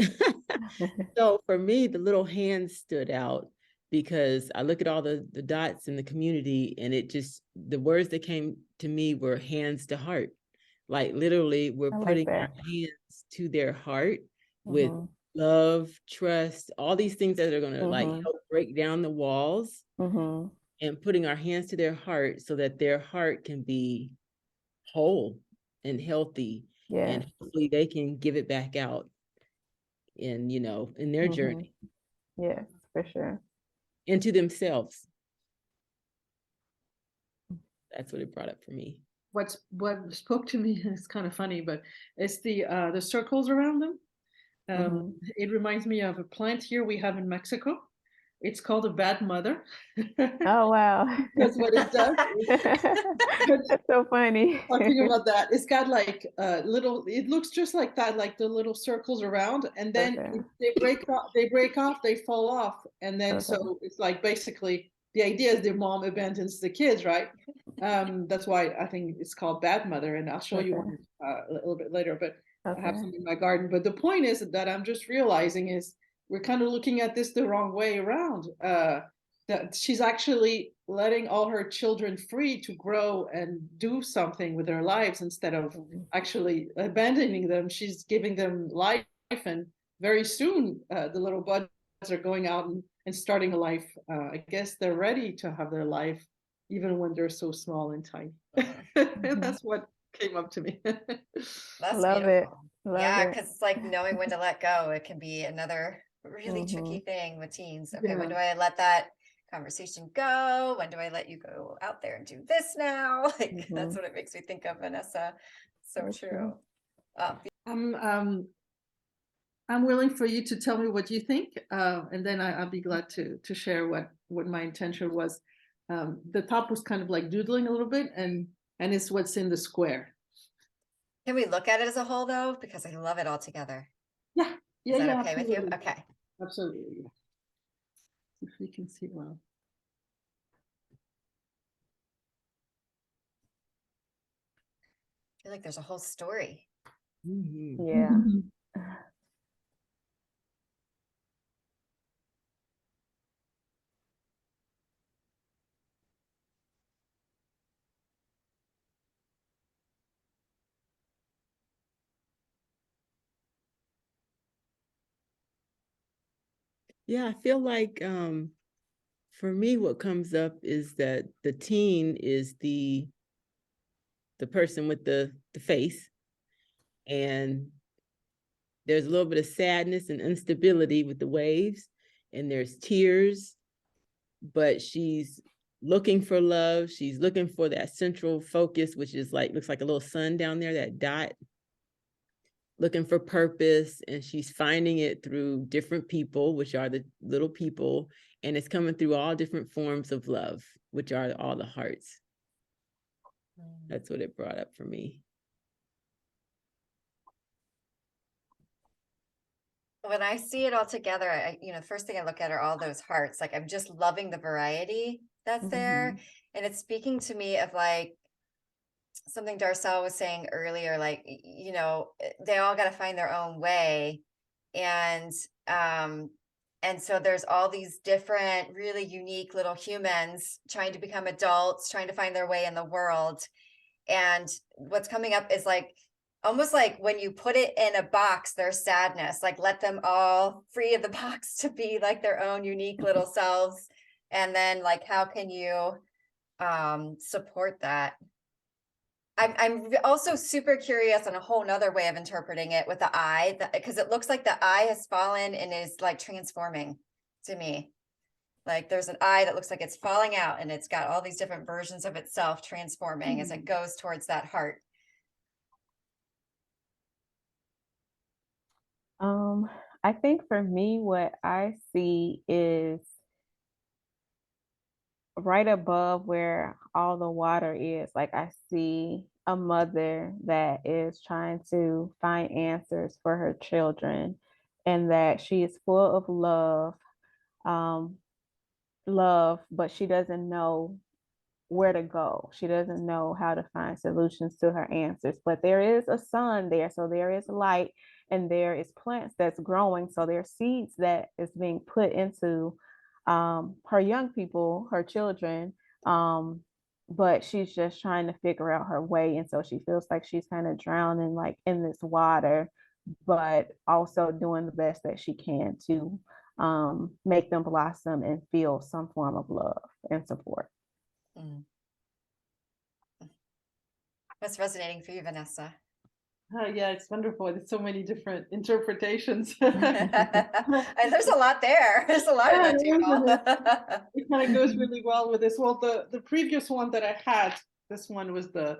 [SPEAKER 2] So for me, the little hands stood out because I look at all the dots in the community, and it just, the words that came to me were hands to heart. Like literally, we're
[SPEAKER 3] I like
[SPEAKER 2] putting our
[SPEAKER 3] that.
[SPEAKER 2] hands to their heart with love, trust, all these things that are gonna like help break down the walls, and putting our hands to their heart so that their heart can be whole and healthy,
[SPEAKER 3] Yeah.
[SPEAKER 2] and hopefully they can give it back out in, you know, in their journey
[SPEAKER 3] Yes, for sure.
[SPEAKER 2] into themselves. That's what it brought up for me.
[SPEAKER 4] What spoke to me is kind of funny, but it's the circles around them. It reminds me of a plant here we have in Mexico. It's called a bad mother.
[SPEAKER 3] Oh, wow.
[SPEAKER 4] That's what it does.
[SPEAKER 3] That's so funny.
[SPEAKER 4] Talking about that, it's got like little, it looks just like that, like the little circles around, and then
[SPEAKER 3] Okay.
[SPEAKER 4] they break off, they fall off, and then so it's like basically the idea is the mom abandons the kids, right? That's why I think it's called bad mother, and I'll show you one a little bit later, but I have some in my garden. But the point is that I'm just realizing is we're kind of looking at this the wrong way around. That she's actually letting all her children free to grow and do something with their lives instead of actually abandoning them. She's giving them life, and very soon the little buds are going out and starting a life. I guess they're ready to have their life, even when they're so small and tiny. That's what came up to me.
[SPEAKER 1] That's
[SPEAKER 3] Love it.
[SPEAKER 1] beautiful.
[SPEAKER 3] Love
[SPEAKER 1] Yeah,
[SPEAKER 3] it.
[SPEAKER 1] because it's like knowing when to let go. It can be another really tricky thing with teens. Okay, when do
[SPEAKER 4] Yeah.
[SPEAKER 1] I let that conversation go? When do I let you go out there and do this now? Like that's what it makes me think of, Vanessa. So
[SPEAKER 3] That's
[SPEAKER 1] true.
[SPEAKER 4] I'm willing for you to tell me what you think, and then I'll be glad to share what my intention was. The top was kind of like doodling a little bit, and it's what's in the square.
[SPEAKER 1] Can we look at it as a whole though? Because I love it all together.
[SPEAKER 4] Yeah, yeah,
[SPEAKER 1] Is that
[SPEAKER 4] yeah,
[SPEAKER 1] okay with you?
[SPEAKER 4] absolutely.
[SPEAKER 1] Okay.
[SPEAKER 4] Absolutely. Yeah. If we can see well.
[SPEAKER 1] I feel like there's a whole story.
[SPEAKER 2] Mhm.
[SPEAKER 3] Yeah.
[SPEAKER 2] Yeah, I feel like for me, what comes up is that the teen is the person with the face, and there's a little bit of sadness and instability with the waves, and there's tears, but she's looking for love. She's looking for that central focus, which is like, looks like a little sun down there, that dot, looking for purpose, and she's finding it through different people, which are the little people, and it's coming through all different forms of love, which are all the hearts. That's what it brought up for me.
[SPEAKER 1] When I see it all together, first thing I look at are all those hearts. Like, I'm just loving the variety that's there. And it's speaking to me of like something Darcel was saying earlier, like, they all got to find their own way. And so there's all these different, really unique little humans trying to become adults, trying to find their way in the world. And what's coming up is like, almost like when you put it in a box, there's sadness, like let them all free of the box to be like their own unique little selves. And then like, how can you support that? I'm also super curious on a whole nother way of interpreting it with the eye, because it looks like the eye has fallen and is like transforming to me. Like there's an eye that looks like it's falling out and it's got all these different versions of itself transforming as it goes towards that heart.
[SPEAKER 3] I think for me, what I see is right above where all the water is. Like I see a mother that is trying to find answers for her children, and that she is full of um, love, but she doesn't know where to go. She doesn't know how to find solutions to her answers, but there is a sun there. So there is light, and there is plants that's growing. So there are seeds that is being put into her young people, her children. But she's just trying to figure out her way. And so she feels like she's kind of drowning like in this water, but also doing the best that she can to make them blossom and feel some form of love and support.
[SPEAKER 1] Mm. What's resonating for you, Vanessa?
[SPEAKER 4] Yeah, it's wonderful. There's so many different interpretations.
[SPEAKER 1] And there's a lot there. There's a lot in that doodle.
[SPEAKER 4] It kind of goes really well with this. Well, the previous one that I had, this one was the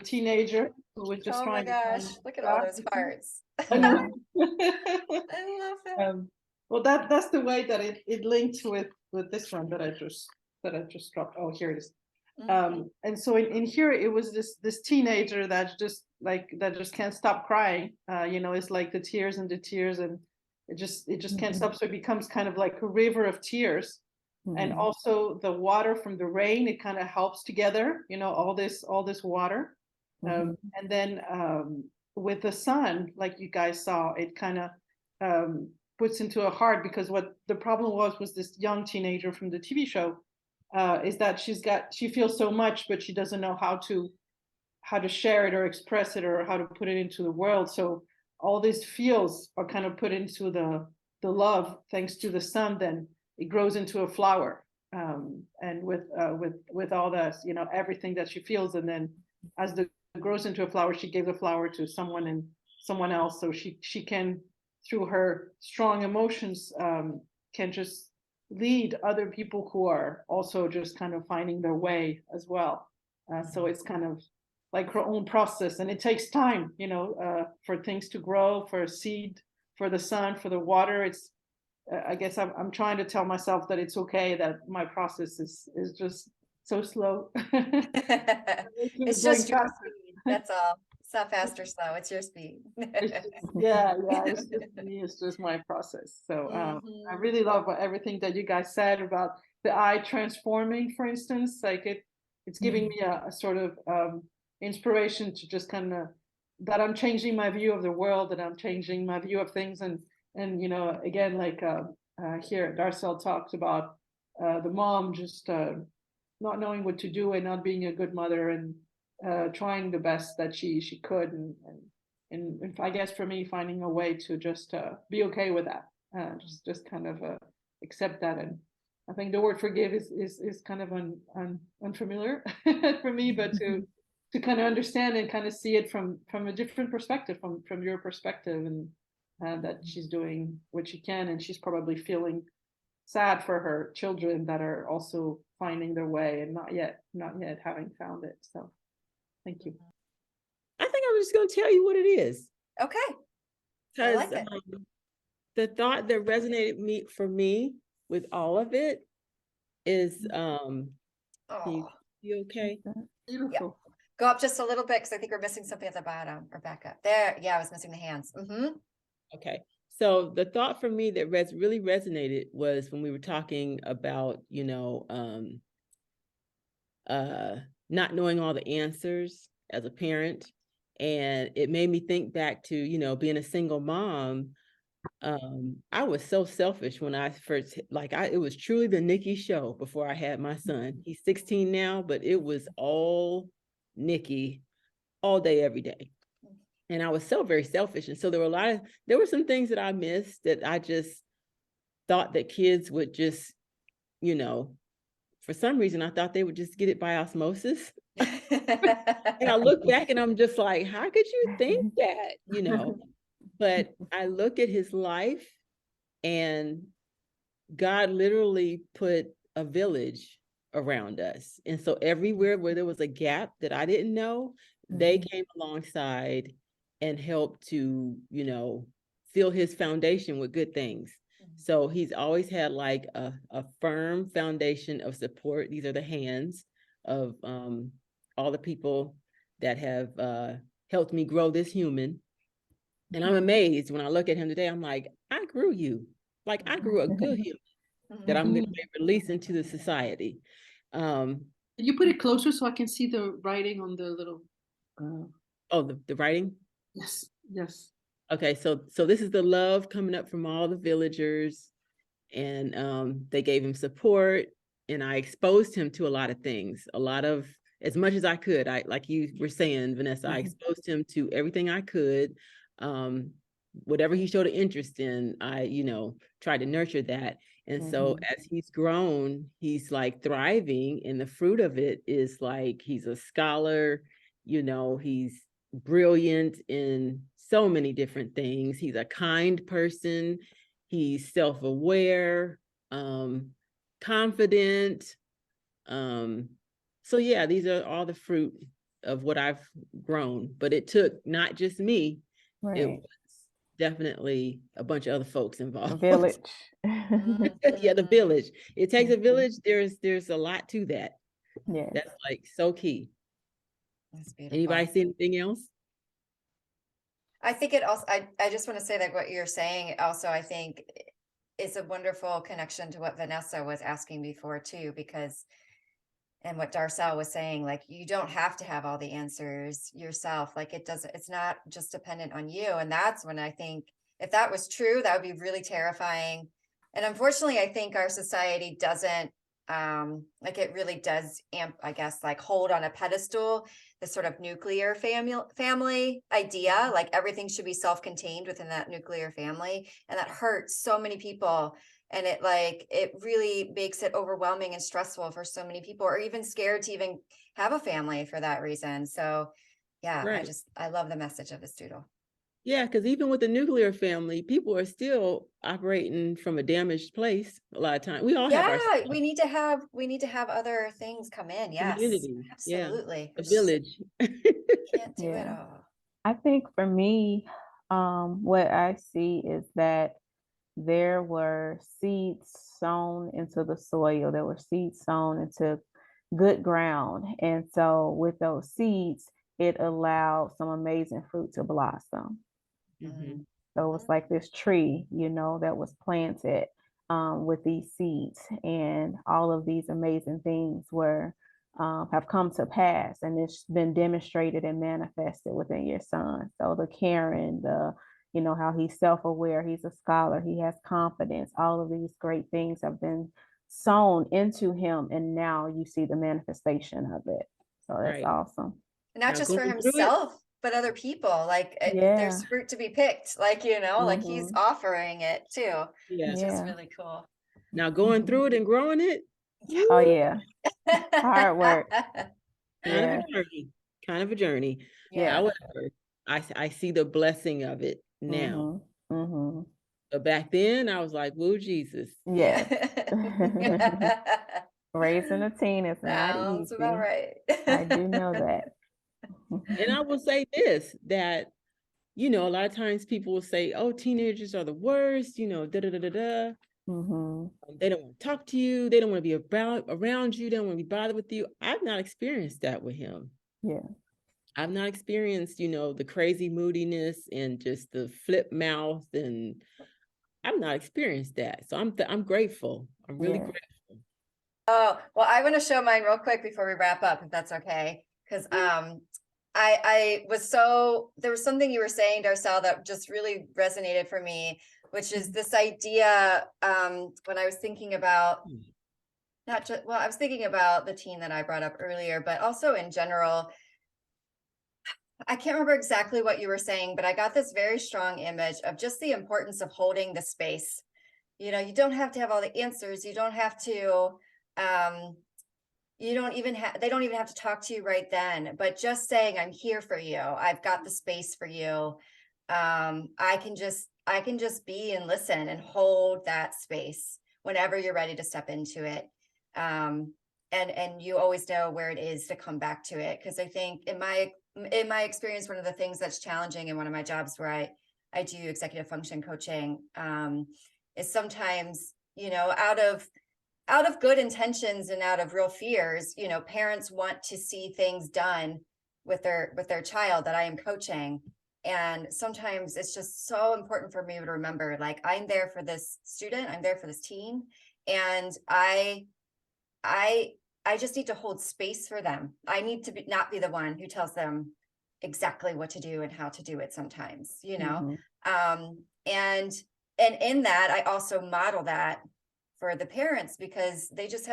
[SPEAKER 4] teenager who was just
[SPEAKER 1] Oh my
[SPEAKER 4] trying
[SPEAKER 1] gosh,
[SPEAKER 4] to find
[SPEAKER 1] look at all those
[SPEAKER 4] God.
[SPEAKER 1] hearts.
[SPEAKER 4] I know.
[SPEAKER 1] I love it.
[SPEAKER 4] Well, that's the way that it linked with this one that I just dropped. Oh, here it is. And so in here it was this teenager that just can't stop crying. It's like the tears and it just can't stop. So it becomes kind of like a river of tears. And also the water from the rain, it kind of helps together, all this water. And then with the sun, like you guys saw, it kind of puts into a heart, because what the problem was this young teenager from the TV show, is that she feels so much, but she doesn't know how to share it or express it or how to put it into the world. So all these feels are kind of put into the love, thanks to the sun. Then it grows into a flower, and with all that, everything that she feels. And then as the grows into a flower, she gave the flower to someone else, so she can, through her strong emotions, can just lead other people who are also just kind of finding their way as well. So it's kind of like her own process, and it takes time, for things to grow, for a seed, for the sun, for the water. It's I guess I'm trying to tell myself that it's okay, that my process is just so slow.
[SPEAKER 1] It's just your seed, that's all. It's not fast or slow. It's your speed.
[SPEAKER 4] It's just, yeah, it's just me. It's just my process. So I
[SPEAKER 1] Mhm.
[SPEAKER 4] really love everything that you guys said about the eye transforming, for instance. Like it's giving me a sort of inspiration to just kind of that I'm changing my view of the world, that I'm changing my view of things, and you know, again, like here Darcel talked about the mom just not knowing what to do and not being a good mother and trying the best that she could and I guess for me finding a way to just be okay with that, just kind of accept that. And I think the word forgive is kind of unfamiliar for me, but to kind of understand and kind of see it from a different perspective, from your perspective, and that she's doing what she can, and she's probably feeling sad for her children that are also finding their way and not yet having found it. So thank you.
[SPEAKER 2] I think I'm just going to tell you what it is.
[SPEAKER 1] Okay. I
[SPEAKER 2] Because
[SPEAKER 1] like it.
[SPEAKER 2] the thought that resonated for me with all of it is, you okay?
[SPEAKER 4] Beautiful.
[SPEAKER 1] Go up just a little bit because I think we're missing something at the bottom, or back up. There. Yeah, I was missing the hands.
[SPEAKER 2] Okay. So the thought for me that really resonated was when we were talking about, you know, not knowing all the answers as a parent. And it made me think back to, you know, being a single mom. I was so selfish when I first, it was truly the Nikki show before I had my son. He's 16 now, but it was all Nikki all day, every day. And I was so very selfish. And so there were some things that I missed that I just thought that kids would just, you know, for some reason, I thought they would just get it by osmosis. And I look back and I'm just like, how could you think that, you know? But I look at his life and God literally put a village around us. And so everywhere where there was a gap that I didn't know, they came alongside and helped to, you know, fill his foundation with good things. So he's always had like a firm foundation of support. These are the hands of all the people that have helped me grow this human. And I'm amazed when I look at him today, I'm like, I grew you. Like I grew a good human that I'm going to release into the society.
[SPEAKER 4] Can you put it closer so I can see the writing on the little
[SPEAKER 2] oh, the writing?
[SPEAKER 4] Yes.
[SPEAKER 2] Okay, so this is the love coming up from all the villagers, and they gave him support, and I exposed him to a lot of things, as much as I could. I, like you were saying, Vanessa, I exposed him to everything I could. Whatever he showed an interest in, I, you know, tried to nurture that. And so as he's grown, he's like thriving, and the fruit of it is like he's a scholar, you know, he's brilliant in so many different things. He's a kind person. He's self-aware, confident. So yeah, these are all the fruit of what I've grown, but it took not just me.
[SPEAKER 3] Right.
[SPEAKER 2] It was definitely a bunch of other folks involved.
[SPEAKER 3] A village.
[SPEAKER 2] Yeah, the village. It takes a village. There's a lot to that.
[SPEAKER 3] Yes.
[SPEAKER 2] That's like so key.
[SPEAKER 1] That's beautiful.
[SPEAKER 2] Anybody see anything else?
[SPEAKER 1] I think it also, I just want to say that what you're saying also, I think is a wonderful connection to what Vanessa was asking before too, because, and what Darcel was saying, like, you don't have to have all the answers yourself. Like it's not just dependent on you. And that's when I think if that was true, that would be really terrifying. And unfortunately, I think our society doesn't, like it really does I guess, like hold on a pedestal the sort of nuclear family idea, like everything should be self-contained within that nuclear family, and that hurts so many people. And it really makes it overwhelming and stressful for so many people, or even scared to even have a family for that reason. So yeah,
[SPEAKER 2] Right.
[SPEAKER 1] I love the message of this doodle.
[SPEAKER 2] Yeah, because even with the nuclear family, people are still operating from a damaged place a lot of times. We all have our
[SPEAKER 1] We need to have other things come in. Yes,
[SPEAKER 2] community.
[SPEAKER 1] absolutely.
[SPEAKER 2] Yeah, a village.
[SPEAKER 1] Can't do it
[SPEAKER 3] Yeah.
[SPEAKER 1] all.
[SPEAKER 3] I think for me, what I see is that there were seeds sown into the soil. There were seeds sown into good ground. And so with those seeds, it allowed some amazing fruit to blossom.
[SPEAKER 2] Mhm.
[SPEAKER 3] So it was like this tree, that was planted with these seeds, and all of these amazing things have come to pass, and it's been demonstrated and manifested within your son. So the caring, how he's self-aware, he's a scholar, he has confidence. All of these great things have been sown into him, and now you see the manifestation of it. So that's
[SPEAKER 2] Right.
[SPEAKER 3] awesome.
[SPEAKER 1] Not
[SPEAKER 2] Now
[SPEAKER 1] just for
[SPEAKER 2] going through it,
[SPEAKER 1] himself, but other people. Like
[SPEAKER 3] Yeah.
[SPEAKER 1] there's fruit to be picked, like, like he's offering it too,
[SPEAKER 2] yeah.
[SPEAKER 1] which is
[SPEAKER 3] Yeah.
[SPEAKER 1] really cool.
[SPEAKER 2] Now going
[SPEAKER 3] Mhm.
[SPEAKER 2] through it and growing it,
[SPEAKER 3] Oh yeah. Hard work.
[SPEAKER 2] kind of a
[SPEAKER 3] Yeah.
[SPEAKER 2] journey. Kind of a journey.
[SPEAKER 3] Yeah.
[SPEAKER 2] However, I see the blessing of it now.
[SPEAKER 3] Mhm. Mhm.
[SPEAKER 2] But back then, I was like, "Woo, Jesus!"
[SPEAKER 3] Yes.
[SPEAKER 1] Yeah.
[SPEAKER 3] Raising a teen is not
[SPEAKER 1] Sounds about
[SPEAKER 3] easy.
[SPEAKER 1] right.
[SPEAKER 3] I do know that.
[SPEAKER 2] And I will say this, that a lot of times people will say, "Oh, teenagers are the worst," da da da da da.
[SPEAKER 3] Mhm.
[SPEAKER 2] They don't want to talk to you. They don't want to be around you. They don't want to be bothered with you. I've not experienced that with him.
[SPEAKER 3] Yeah.
[SPEAKER 2] I've not experienced, the crazy moodiness and just the flip mouth, and I've not experienced that. So I'm grateful. I'm really
[SPEAKER 3] Yeah.
[SPEAKER 2] grateful.
[SPEAKER 1] Oh, well, I want to show mine real quick before we wrap up, if that's okay. Because I was there was something you were saying, Darcel, that just really resonated for me, which is this idea when I was thinking about I was thinking about the teen that I brought up earlier, but also in general. I can't remember exactly what you were saying, but I got this very strong image of just the importance of holding the space. You don't have to have all the answers. You don't have to, they don't even have to talk to you right then, but just saying, I'm here for you. I've got the space for you. I can just be and listen and hold that space whenever you're ready to step into it. And you always know where it is to come back to it. Cause I think in my experience, one of the things that's challenging in one of my jobs where I do executive function coaching, is sometimes, out of good intentions and out of real fears, parents want to see things done with their child that I am coaching. And sometimes it's just so important for me to remember, like, I'm there for this student, I'm there for this teen. And I just need to hold space for them. I need to not be the one who tells them exactly what to do and how to do it sometimes,
[SPEAKER 3] Mhm.
[SPEAKER 1] and in that, I also model that for the parents, because they just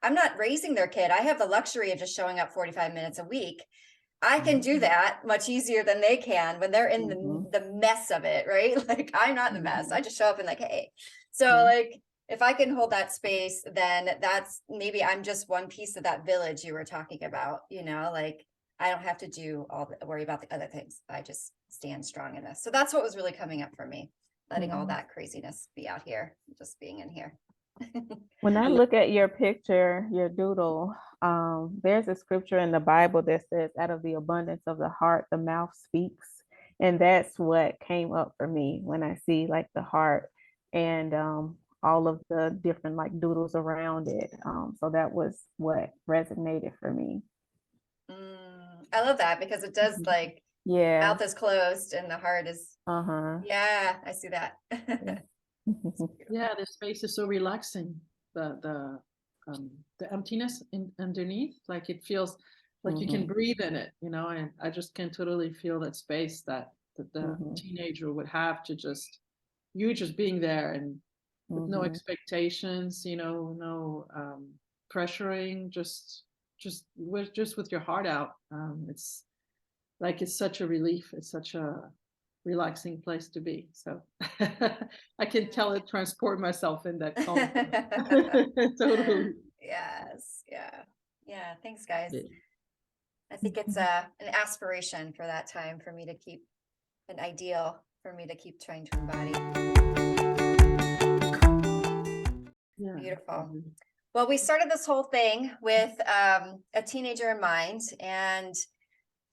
[SPEAKER 1] I'm not raising their kid. I have the luxury of just showing up 45 minutes a week. I can do that much easier than they can when they're in
[SPEAKER 3] Mhm.
[SPEAKER 1] the mess of it, right? Like, I'm not in the mess. I just show up and like, hey. So
[SPEAKER 3] Yeah.
[SPEAKER 1] like, if I can hold that space, then that's maybe I'm just one piece of that village you were talking about, like, I don't have to worry about the other things. I just stand strong in this. So that's what was really coming up for me, letting all
[SPEAKER 3] Mhm.
[SPEAKER 1] that craziness be out here, just being in here.
[SPEAKER 3] When I look at your picture, your doodle, there's a scripture in the Bible that says, out of the abundance of the heart, the mouth speaks. And that's what came up for me when I see like the heart and all of the different like doodles around it. So that was what resonated for me.
[SPEAKER 1] I love that, because it does, like,
[SPEAKER 3] Yeah.
[SPEAKER 1] mouth is closed and the heart is,
[SPEAKER 3] Uh-huh.
[SPEAKER 1] yeah, I see that.
[SPEAKER 3] Yeah.
[SPEAKER 4] Yeah, the space is so relaxing. The emptiness underneath, like it feels like you can
[SPEAKER 3] Mhm.
[SPEAKER 4] breathe in it, and I just can totally feel that space that the
[SPEAKER 3] Mhm.
[SPEAKER 4] teenager would have to you just being there and with no
[SPEAKER 3] Mhm.
[SPEAKER 4] expectations, no pressuring, just with your heart out. It's like it's such a relief. It's such a relaxing place to be. So I can transport myself in that calm. Totally.
[SPEAKER 1] Yes, yeah. Thanks, guys.
[SPEAKER 2] Yeah.
[SPEAKER 1] I think it's an aspiration for that time for me to keep an ideal for me to keep trying to embody.
[SPEAKER 4] Yeah.
[SPEAKER 1] Beautiful. Well, we started this whole thing with a teenager in mind, and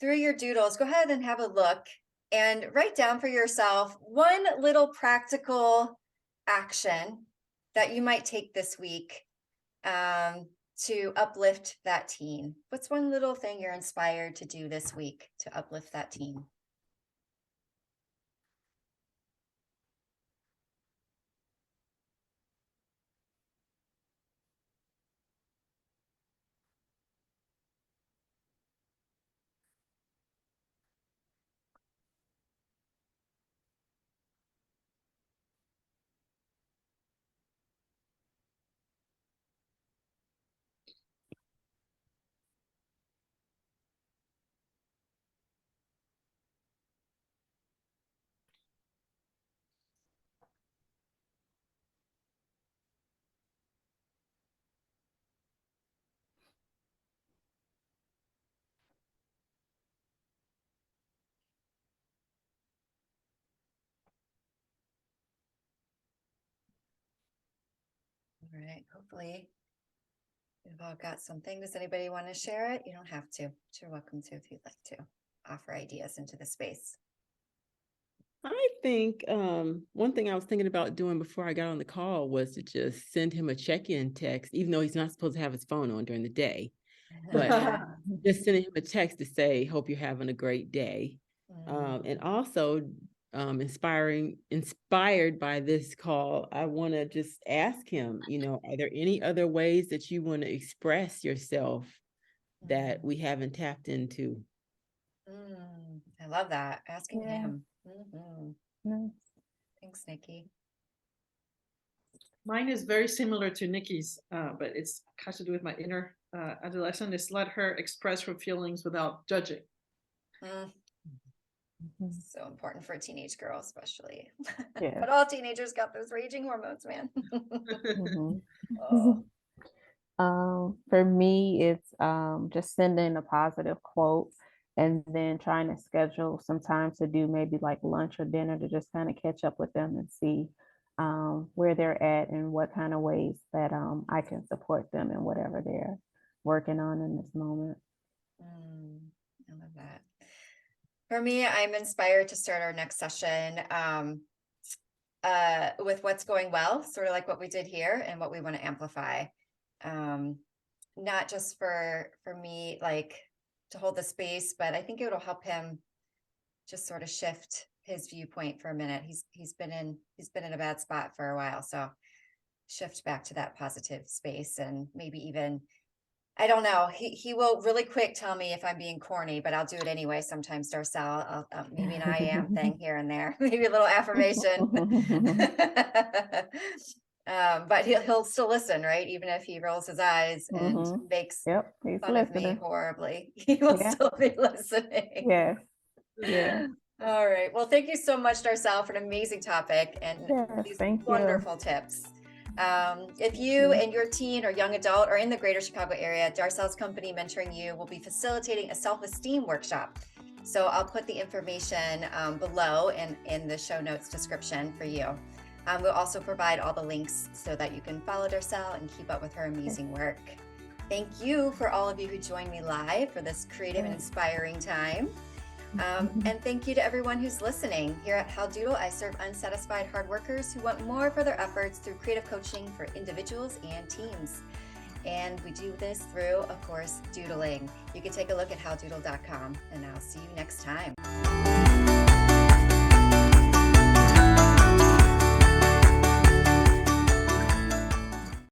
[SPEAKER 1] through your doodles, go ahead and have a look and write down for yourself one little practical action that you might take this week to uplift that teen? What's one little thing you're inspired to do this week to uplift that teen? All right, hopefully we've all got something. Does anybody want to share it? You don't have to, but you're welcome to if you'd like to offer ideas into the space.
[SPEAKER 2] I think one thing I was thinking about doing before I got on the call was to just send him a check-in text, even though he's not supposed to have his phone on during the day. But just sending him a text to say, hope you're having a great day. And also inspired by this call, I want to just ask him, are there any other ways that you want to express yourself that we haven't tapped into?
[SPEAKER 1] I love that. Asking
[SPEAKER 3] Yeah.
[SPEAKER 1] him.
[SPEAKER 3] Nice.
[SPEAKER 1] Thanks, Nikki.
[SPEAKER 4] Mine is very similar to Nikki's, but it's has to do with my inner adolescent. Is let her express her feelings without judging.
[SPEAKER 1] So important for a teenage girl, especially.
[SPEAKER 3] Yeah.
[SPEAKER 1] But all teenagers got those raging hormones, man.
[SPEAKER 3] For me, it's just sending a positive quote and then trying to schedule some time to do maybe like lunch or dinner to just kind of catch up with them and see where they're at and what kind of ways that I can support them in whatever they're working on in this moment.
[SPEAKER 1] I love that. For me, I'm inspired to start our next session with what's going well, sort of like what we did here and what we want to amplify. Not just for me, like to hold the space, but I think it'll help him just sort of shift his viewpoint for a minute. He's been in a bad spot for a while, so shift back to that positive space, and maybe even, I don't know, he will really quick tell me if I'm being corny, but I'll do it anyway sometimes, Darcel. Maybe an I am thing here and there, maybe a little affirmation. But he'll still listen, right? Even if he rolls his eyes and makes fun of me horribly, he will still be listening.
[SPEAKER 3] Yes. Yeah.
[SPEAKER 1] All right. Well, thank you so much, Darcel, for an amazing topic and these wonderful tips. If you and your teen or young adult are in the greater Chicago area, Darcel's company, Mentoring You, will be facilitating a self-esteem workshop. So I'll put the information below in the show notes description for you. We'll also provide all the links so that you can follow Darcel and keep up with her amazing work. Thank you for all of you who joined me live for this creative and inspiring time. And thank you to everyone who's listening. Here at How Doodle, I serve unsatisfied hard workers who want more for their efforts through creative coaching for individuals and teams. And we do this through, of course, doodling. You can take a look at howdoodle.com, and I'll see you next time.